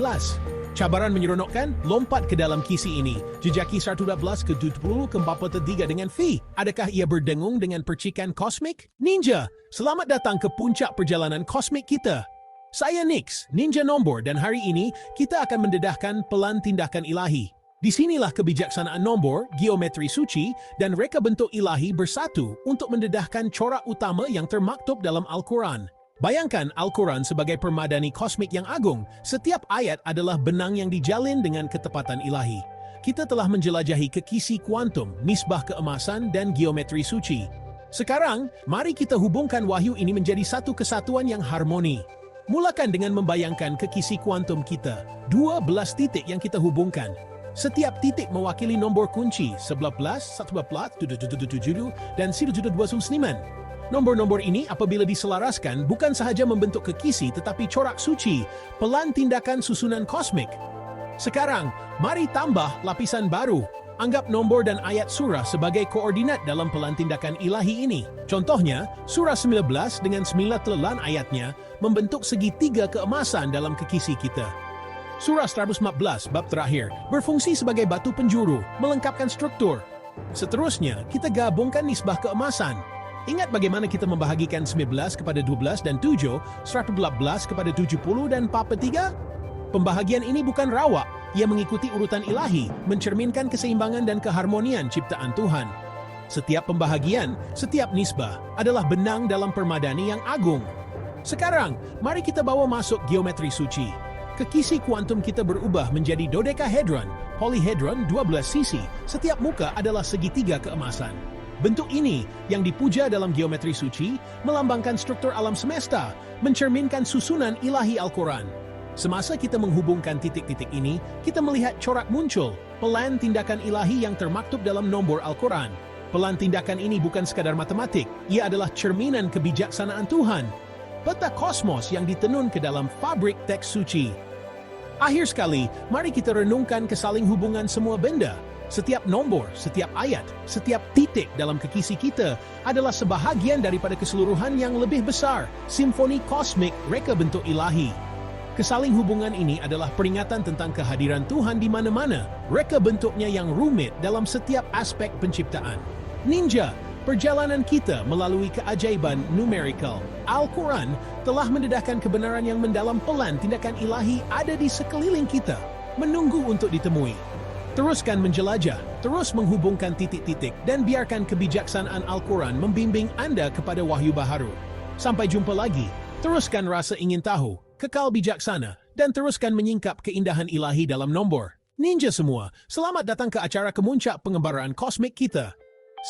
Cabaran menyeronokkan, lompat ke dalam kisi ini. Jejaki 112 ke 20 ke 43 dengan V. Adakah ia berdengung dengan percikan kosmik? Ninja, selamat datang ke puncak perjalanan kosmik kita. Saya Nix, Ninja Nombor, dan hari ini kita akan mendedahkan pelan tindakan ilahi. Disinilah kebijaksanaan nombor, geometri suci, dan reka bentuk ilahi bersatu untuk mendedahkan corak utama yang termaktub dalam Al-Quran. Bayangkan Al-Quran sebagai permadani kosmik yang agung. Setiap ayat adalah benang yang dijalin dengan ketepatan ilahi. Kita telah menjelajahi kekisi kuantum, nisbah keemasan, dan geometri suci. Sekarang, mari kita hubungkan wahyu ini menjadi satu kesatuan yang harmoni. Mulakan dengan membayangkan kekisi kuantum kita. 12 titik yang kita hubungkan. Setiap titik mewakili nombor kunci 11, 11, 7, dan 729. Nombor-nombor ini apabila diselaraskan bukan sahaja membentuk kekisi tetapi corak suci, pelan tindakan susunan kosmik. Sekarang, mari tambah lapisan baru. Anggap nombor dan ayat surah sebagai koordinat dalam pelan tindakan ilahi ini. Contohnya, surah 19 dengan 9 telelan ayatnya membentuk segitiga keemasan dalam kekisi kita. Surah 114 bab terakhir berfungsi sebagai batu penjuru, melengkapkan struktur. Seterusnya, kita gabungkan nisbah keemasan. Ingat bagaimana kita membahagikan 19 kepada 12 dan 7, 114 kepada 70 dan 43? Pembahagian ini bukan rawak, ia mengikuti urutan ilahi, mencerminkan keseimbangan dan keharmonian ciptaan Tuhan. Setiap pembahagian, setiap nisbah adalah benang dalam permadani yang agung. Sekarang, mari kita bawa masuk geometri suci. Kekisi kuantum kita berubah menjadi dodekahedron, polyhedron 12 sisi, setiap muka adalah segitiga keemasan. Bentuk ini, yang dipuja dalam geometri suci, melambangkan struktur alam semesta, mencerminkan susunan ilahi Al-Quran. Semasa kita menghubungkan titik-titik ini, kita melihat corak muncul, pelan tindakan ilahi yang termaktub dalam nombor Al-Quran. Pelan tindakan ini bukan sekadar matematik, ia adalah cerminan kebijaksanaan Tuhan. Peta kosmos yang ditenun ke dalam fabrik teks suci. Akhir sekali, mari kita renungkan kesaling hubungan semua benda. Setiap nombor, setiap ayat, setiap titik dalam kekisi kita adalah sebahagian daripada keseluruhan yang lebih besar, simfoni kosmik reka bentuk ilahi. Kesaling hubungan ini adalah peringatan tentang kehadiran Tuhan di mana-mana, reka bentuknya yang rumit dalam setiap aspek penciptaan. Ninja, perjalanan kita melalui keajaiban numerical. Al-Quran telah mendedahkan kebenaran yang mendalam pelan tindakan ilahi ada di sekeliling kita, menunggu untuk ditemui. Teruskan menjelajah, terus menghubungkan titik-titik, dan biarkan kebijaksanaan Al-Quran membimbing Anda kepada wahyu baharu. Sampai jumpa lagi, teruskan rasa ingin tahu, kekal bijaksana, dan teruskan menyingkap keindahan ilahi dalam nombor. Ninja semua, selamat datang ke acara kemuncak pengembaraan kosmik kita.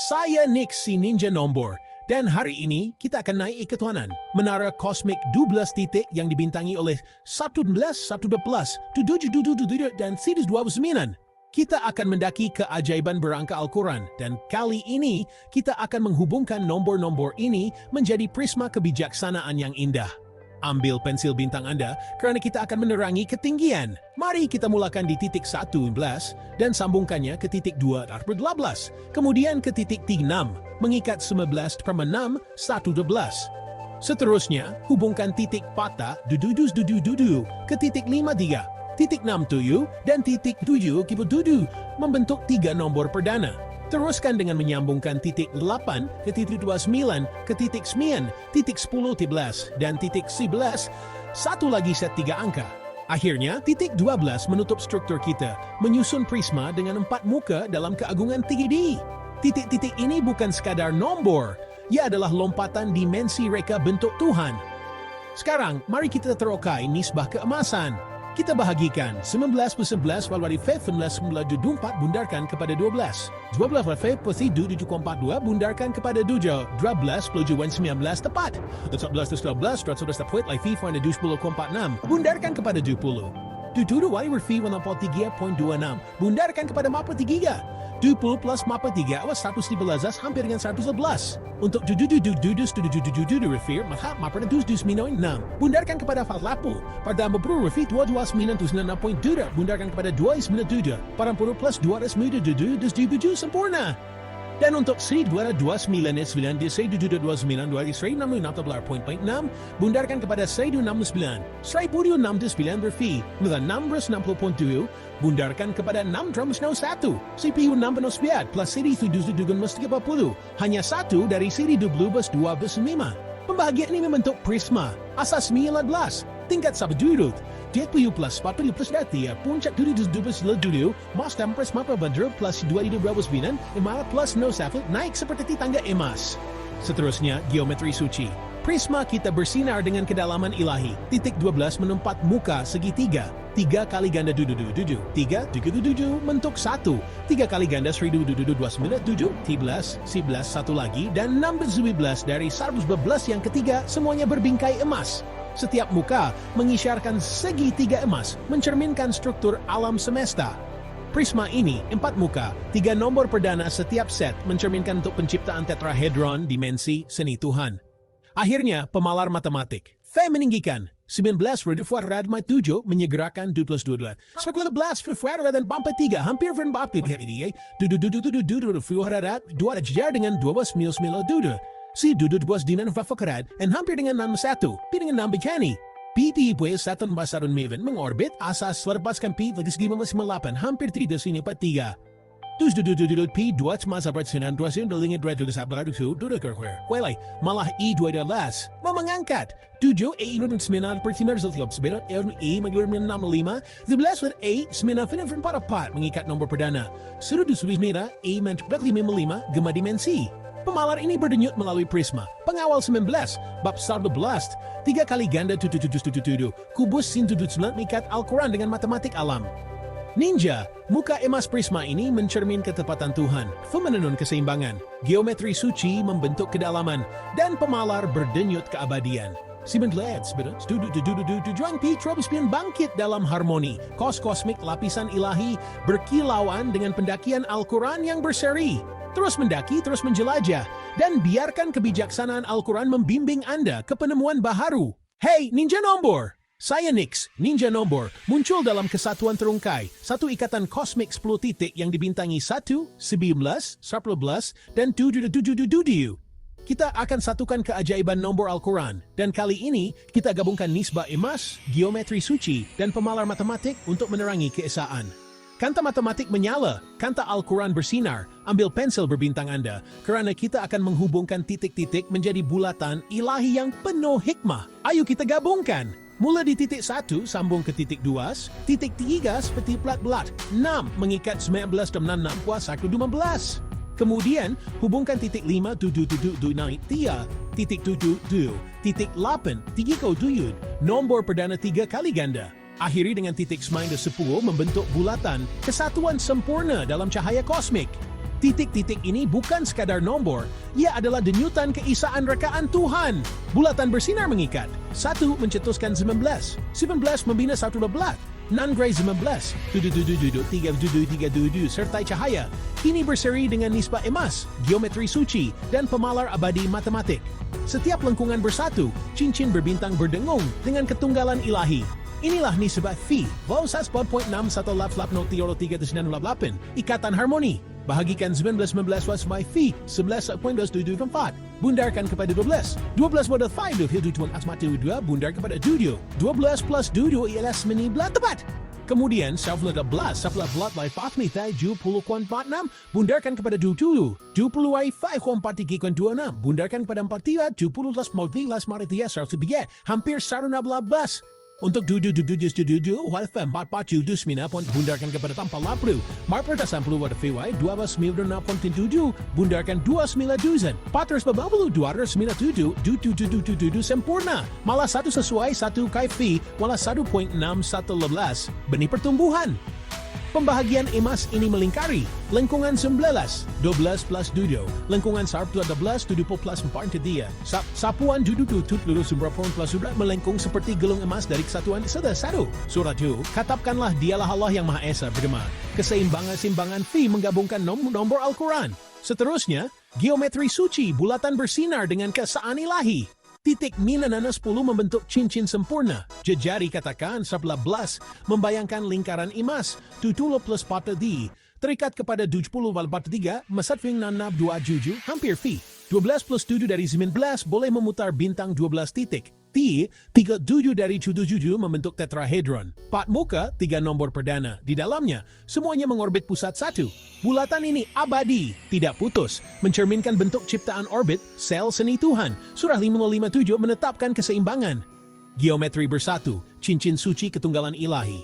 Saya Nix si Ninja Nombor, dan hari ini kita akan naik ketuhanan menara kosmik 12 titik yang dibintangi oleh 11, 112, 7, dan 129. Kita akan mendaki keajaiban berangka Al-Quran, dan kali ini kita akan menghubungkan nombor-nombor ini menjadi prisma kebijaksanaan yang indah. Ambil pensil bintang Anda, kerana kita akan menerangi ketinggian. Mari kita mulakan di titik 11 dan sambungkannya ke titik 2/18, kemudian ke titik 6, mengikat 11/6, 112. Seterusnya, hubungkan titik patah ke titik 53, titik 67, dan titik 7 membentuk 3 nombor perdana. Teruskan dengan menyambungkan titik 8 ke titik 29, ke titik 9, titik 10, 13, dan titik 11, satu lagi set 3 angka. Akhirnya, titik 12 menutup struktur kita, menyusun prisma dengan 4 muka dalam keagungan 3D. Titik-titik ini bukan sekadar nombor, ia adalah lompatan dimensi reka bentuk Tuhan. Sekarang, mari kita terokai nisbah keemasan. Kita bahagikan 19 per 11 walwali F 19 bundarkan kepada 12. 12 walwali F 742 bundarkan kepada 7. 12 pelujuan 19 tepat. 11 12 11 tepat live for the 20.46 bundarkan kepada 20. 20 wali refi 143.26 bundarkan kepada 43. 20 plus 43 awas 111 hampir dengan 111. Untuk refir maka pada 296 bundarkan kepada 40 pada 40 refir 229.6.2 bundarkan kepada 297 40 plus 297 sempurna. Dan untuk 1229 di 1229 616.6 bundarkan kepada 169. 1069 berfi mula 660.2 bundarkan kepada 691. CPU 6 plus siri 740 hanya satu dari siri 12 Pembahagian ini membentuk prisma asas 19 tingkat sabdurut. DPU plus 40 plus dati puncak 12 mas tempres mapa bandar plus 2029 emas plus no safel naik seperti tangga emas. Seterusnya geometri suci. Prisma kita bersinar dengan kedalaman ilahi. Titik 12 menempat muka segitiga. 3 kali ganda 3 bentuk 1. 3 kali ganda 1297 11 satu lagi dan 6 dari 112 yang ketiga semuanya berbingkai emas. Setiap muka mengisyaratkan segitiga emas, mencerminkan struktur alam semesta. Prisma ini, 4 muka, 3 nombor perdana setiap set, mencerminkan untuk penciptaan tetrahedron dimensi seni Tuhan. Akhirnya, pemalar matematik. Fe meninggikan 19 rad 7 menyegerakan 12 11 dan 3 hampir berbakti jajar dengan 12 si dudut dinan fafakarad dan hampir dengan 61 dengan 6 bikani. PP pues Saturn Basarun Maven mengorbit asas melepaskan P lagi segi 58 hampir 3 sini 43. Dus P 2 masa persenan 2 delingit 2 sabar 2 kerwer. Welai malah E 2 mengangkat 7 E 9 persinar zeltlop seberat E maglumin 65 11 A 9 44 mengikat nomor perdana. Sudah disubis merah E mencetak 55 gema dimensi. Pemalar ini berdenyut melalui prisma. Pengawal 19, bab 11, 3 kali ganda 7 kubus sin 9 mengikat Al-Quran dengan matematik alam. Ninja, muka emas prisma ini mencermin ketepatan Tuhan, menenun keseimbangan, geometri suci membentuk kedalaman, dan pemalar berdenyut keabadian. Tujuan P tropospin bangkit dalam harmoni, kosmik lapisan ilahi berkilauan dengan pendakian Al-Quran yang berseri. Terus mendaki, terus menjelajah, dan biarkan kebijaksanaan Al-Quran membimbing Anda ke penemuan baharu. Hey, Ninja Nombor! Saya Nix, Ninja Nombor, muncul dalam kesatuan terungkai, satu ikatan kosmik 10 titik yang dibintangi 1, 11, 11, dan 7. Kita akan satukan keajaiban nombor Al-Quran, dan kali ini kita gabungkan nisbah emas, geometri suci, dan pemalar matematik untuk menerangi keesaan. Kanta matematik menyala, kanta Al-Quran bersinar, ambil pensil berbintang Anda, kerana kita akan menghubungkan titik-titik menjadi bulatan ilahi yang penuh hikmah. Ayo kita gabungkan. Mula di titik 1, sambung ke titik 2, titik 3 seperti plat-plat, 6 mengikat 19 dan 6 puas 1 15. Kemudian, hubungkan titik 5, 7 naik 3, titik 7, titik 8, 3 nombor perdana 3 kali ganda. Akhiri dengan titik 9 10 membentuk bulatan kesatuan sempurna dalam cahaya kosmik. Titik-titik ini bukan sekadar nombor, ia adalah denyutan keisaan rekaan Tuhan. Bulatan bersinar mengikat. 1 mencetuskan 19 membina 1 belat. 9 gray 19 3 sertai cahaya. Kini berseri dengan nisbah emas, geometri suci, dan pemalar abadi matematik. Setiap lengkungan bersatu, cincin berbintang berdengung dengan ketunggalan ilahi. Inilah nisbah Phi, Vausas 4.6 1 lap 398, ikatan harmoni. Bahagikan 19 was my Phi, 11.224. Bundarkan kepada 12. 12 model 5 tuan asmatu 2, bundar kepada 7. 12 plus 7 ialah sembilan tepat. Kemudian, Savla 12, Savla Blood Life Afnita 70.46, bundarkan kepada 20. 20 ay 5.43.26, bundarkan kepada 43, 70 plus 14 maritia 103, hampir 116. Untuk 7 Walfa 4 bundarkan kepada tanpa lapru. Marper 10 watt FY 296.7 bundarkan 29 Patras bababulu 297 sempurna. Malah satu sesuai satu kaifi wala 1.6111 benih pertumbuhan. Pembahagian emas ini melingkari lengkungan 19, 12 plus 7, lengkungan sarp 12, 70 plus 4 dia. Sapuan tutut lurus berapun plus sudah melengkung seperti gelung emas dari kesatuan satu. Surat 2, katapkanlah dialah Allah yang Maha Esa bergema. Keseimbangan Phi menggabungkan nombor Al-Quran. Seterusnya, geometri suci bulatan bersinar dengan keesaan ilahi. Titik minanana 10 membentuk cincin sempurna. Jejari katakan 11 membayangkan lingkaran emas. 70 plus 4 di terikat kepada 70/43, masatfing nanab 2 juju, hampir fi. 12 plus 7 dari 19 boleh memutar bintang 12 titik. 37 dari 77 membentuk tetrahedron. 4 muka, 3 nombor perdana. Di dalamnya, semuanya mengorbit pusat satu. Bulatan ini abadi, tidak putus, mencerminkan bentuk ciptaan orbit sel seni Tuhan. Surah 557 menetapkan keseimbangan. Geometri bersatu, cincin suci ketunggalan ilahi.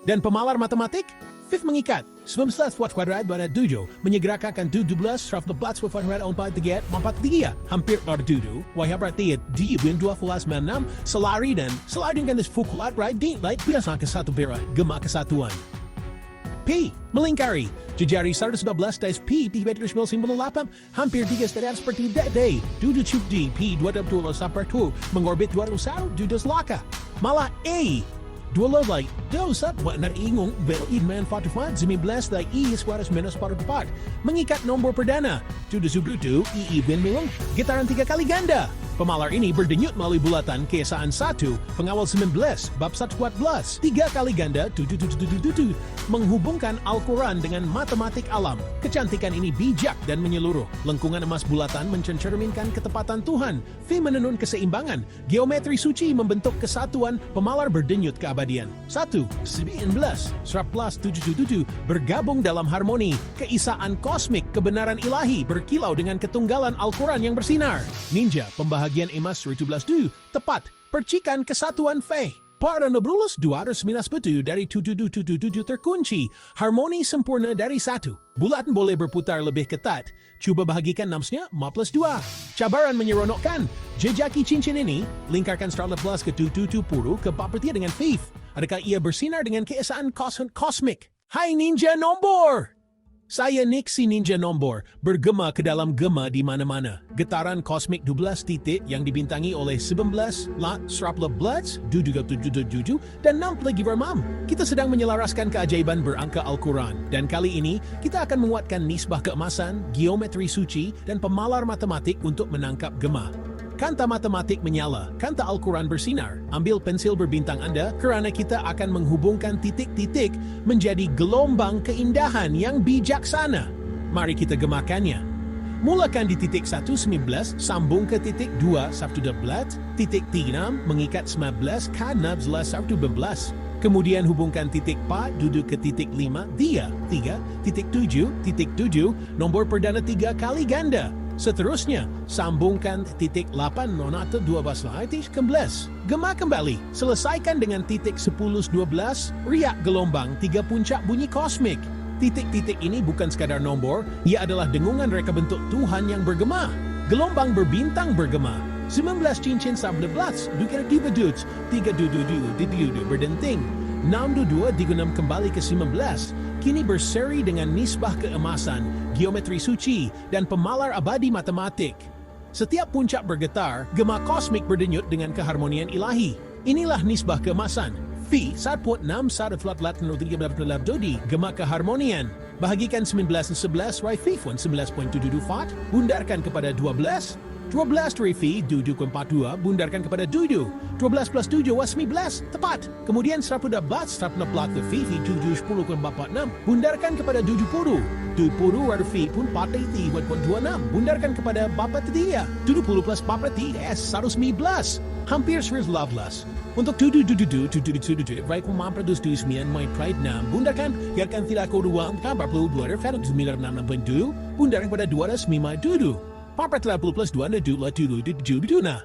Dan pemalar matematik, Fifth mengikat 19 watt kuadrat pada 7 menyegerakan 17 114 watt kuadrat 43 hampir pada 7 wahai berarti di win 12 menam selari dan dengan fukulat right di light biasa ke satu berat gemak kesatuan P melingkari jejari 112 tais P 398 hampir 3 setengah seperti day duduk cup di P 220 sampai 2 mengorbit 201 duduk laka malah A dua like dosa buat nak ingung belid man 45 19 like E squares minus 44 mengikat nombor perdana to the subrutu E bin milong getaran 3 kali ganda. Pemalar ini berdenyut melalui bulatan keesaan 1 pengawal 19 bab 114 3 kali ganda menghubungkan Al-Quran dengan matematik alam. Kecantikan ini bijak dan menyeluruh. Lengkungan emas bulatan mencerminkan ketepatan Tuhan. V menenun keseimbangan. Geometri suci membentuk kesatuan. Pemalar berdenyut keabadian. 1, 19, 177 bergabung dalam harmoni. Keisaan kosmik, kebenaran ilahi berkilau dengan ketunggalan Al-Quran yang bersinar. Ninja, pembahagian emas 17 tepat, percikan kesatuan V. Para Nebrulus 297 dari 7777 terkunci, harmoni sempurna dari 1. Bulatan boleh berputar lebih ketat. Cuba bahagikan 6-nya 4+2. Cabaran menyeronokkan. Jejaki cincin ini, lingkarkan Starlet Plus ke 770 ke 43 dengan Thief. Adakah ia bersinar dengan keesaan kosmik? Hai Ninja Nombor! Saya Nick si Ninja Nombor, bergema ke dalam gema di mana-mana. Getaran kosmik 12 titik yang dibintangi oleh 19, Lot, Srapla Bloods, 777, dan 6 lagi vermam. Kita sedang menyelaraskan keajaiban berangka Al-Quran. Dan kali ini, kita akan menguatkan nisbah keemasan, geometri suci, dan pemalar matematik untuk menangkap gema. Kanta matematik menyala, kanta Al-Quran bersinar. Ambil pensil berbintang Anda kerana kita akan menghubungkan titik-titik menjadi gelombang keindahan yang bijaksana. Mari kita gemakannya. Mulakan di titik 119, sambung ke titik 2, 112, titik 3, mengikat 19, k 16, 112. Kemudian hubungkan titik 4, duduk ke titik 5, 3, titik 7, nombor perdana 3 kali ganda. Seterusnya, sambungkan titik 8 nonata 12 laitis ke 11. Gema kembali, selesaikan dengan titik 10-12, riak gelombang 3 puncak bunyi kosmik. Titik-titik ini bukan sekadar nombor, ia adalah dengungan reka bentuk Tuhan yang bergema. Gelombang berbintang bergema. 19 cincin sabda blats, dukir di beduts, 3 dudu berdenting. 622 digunakan kembali ke 19. Kini berseri dengan nisbah keemasan, geometri suci, dan pemalar abadi matematik. Setiap puncak bergetar, gema kosmik berdenyut dengan keharmonian ilahi. Inilah nisbah keemasan. V 1.6 dodi gema keharmonian. Bahagikan 19 dan 11 Rai V 19.724, bundarkan kepada 12. 12 Rifi 7.42 bundarkan kepada 7. 12 plus 7 was 19. Tepat. Kemudian 114 plot the Fifi 7.10.46 bundarkan kepada 70. 70 Rifi pun patai 3.26 bundarkan kepada bapa tiga. 70 plus bapa tiga S119. Hampir 112. Untuk 7 baik memproduksi 9 my pride 6 bundarkan biarkan tidak kau 2 42 Fed 966.2 bundarkan kepada 2 40 plus 2 na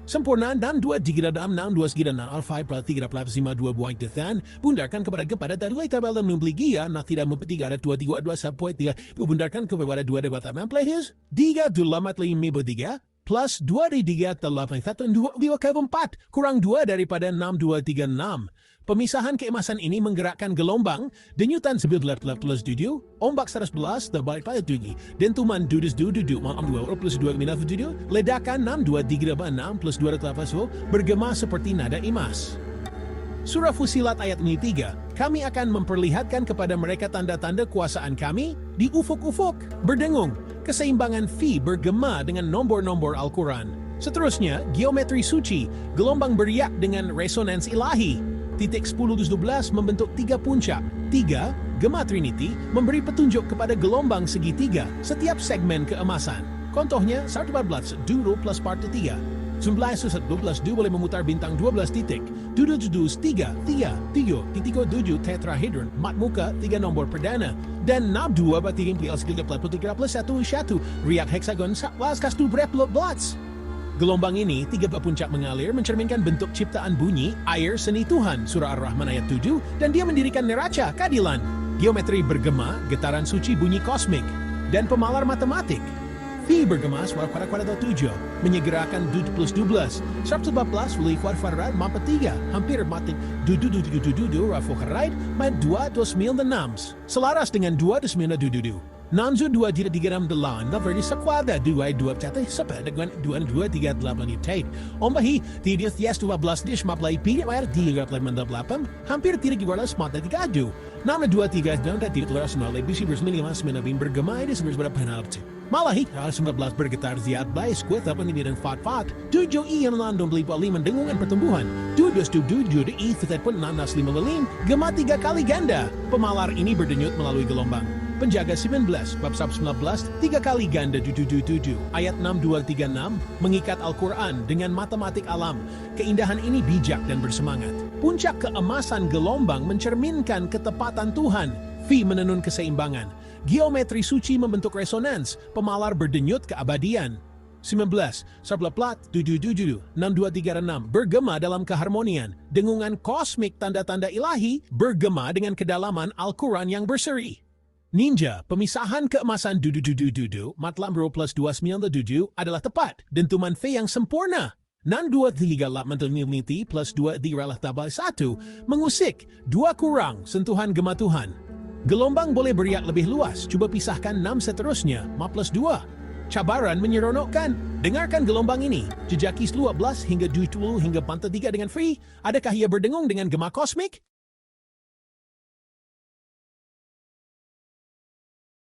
sempurna dan 2 3 6 2 3 6 alfa 3 5 2 buang detan bundarkan kepada dari tabel dan membeli gia nak tidak mempetik ada 2 3 2 sampai 3 bundarkan kepada 2 debat memplay his 3 dulamat 5 plus 2 di 3 8 1 2 4 kurang 2 daripada 6 2 3 6. Pemisahan keemasan ini menggerakkan gelombang, denyutan 9 plus 7, ombak 111 terbalik pada tinggi, dentuman dudes 2 plus 2 minus 7, ledakan 6 2 3 6 plus 2 bergema seperti nada emas. Surah Fusilat ayat 3, kami akan memperlihatkan kepada mereka tanda-tanda kuasaan kami di ufuk-ufuk, berdengung, keseimbangan V bergema dengan nombor-nombor Al-Quran. Seterusnya, geometri suci, gelombang beriak dengan resonans ilahi. Titik 10-12 membentuk 3 puncak. 3, Gema Trinity memberi petunjuk kepada gelombang segitiga setiap segmen keemasan. Contohnya, 114 Duro plus part 3. 19 12 2 boleh memutar bintang 12 titik. 7 3 7 tetrahedron mat muka 3 nombor perdana. Dan 62 batin PLS 1 riak heksagon 11 kastu bereplots. Gelombang ini, 3 puncak mengalir mencerminkan bentuk ciptaan bunyi, air, seni Tuhan, Surah Ar-Rahman ayat 7, dan dia mendirikan neraca, keadilan, geometri bergema, getaran suci bunyi kosmik, dan pemalar matematik. Phi bergema suara kuadrat 7, menyegerakan 2 plus 12, 114 wali kuadrat mapa 3, hampir mati 2 rafu karait, mat 2 9 selaras dengan 2 9 Nanzu 2 tidak digeram delan, verdi sekwada 2 catah sepeda dengan 2 3 8 unit. Ombahi tidak tias 12 dish maplay pilih air 3 8 hampir tidak diwarlas mata 3 adu. Nama 2 3 dan tidak laras nolai bisi bersmilima semenabim bergemai di sebelah penalti. Malahi, 19 bergetar ziat by squid up ini dan fat. 7 iyan landong beli pali mendengungan pertumbuhan. 2 di ifitat pun nanas 5 lelim, gema 3 kali ganda. Pemalar ini berdenyut melalui gelombang. Penjaga 19, bab 19, 3 kali ganda 7, ayat 6236, mengikat Al-Quran dengan matematik alam. Keindahan ini bijak dan bersemangat. Puncak keemasan gelombang mencerminkan ketepatan Tuhan. Phi menenun keseimbangan. Geometri suci membentuk resonans, pemalar berdenyut keabadian. 19, Sarplat 7, 6236, bergema dalam keharmonian. Dengungan kosmik tanda-tanda ilahi, bergema dengan kedalaman Al-Quran yang berseri. Ninja, pemisahan keemasan matlam bro plus 297 adalah tepat. Dentuman V yang sempurna. Nan 2 3 menteliti plus 2 diralah tabal 1 mengusik 2 kurang sentuhan gema Tuhan. Gelombang boleh beriak lebih luas, coba pisahkan 6 seterusnya, ma plus 2. Cabaran menyeronokkan. Dengarkan gelombang ini, jejaki 12 hingga 20 hingga pantai 3 dengan free. Adakah ia berdengung dengan gema kosmik?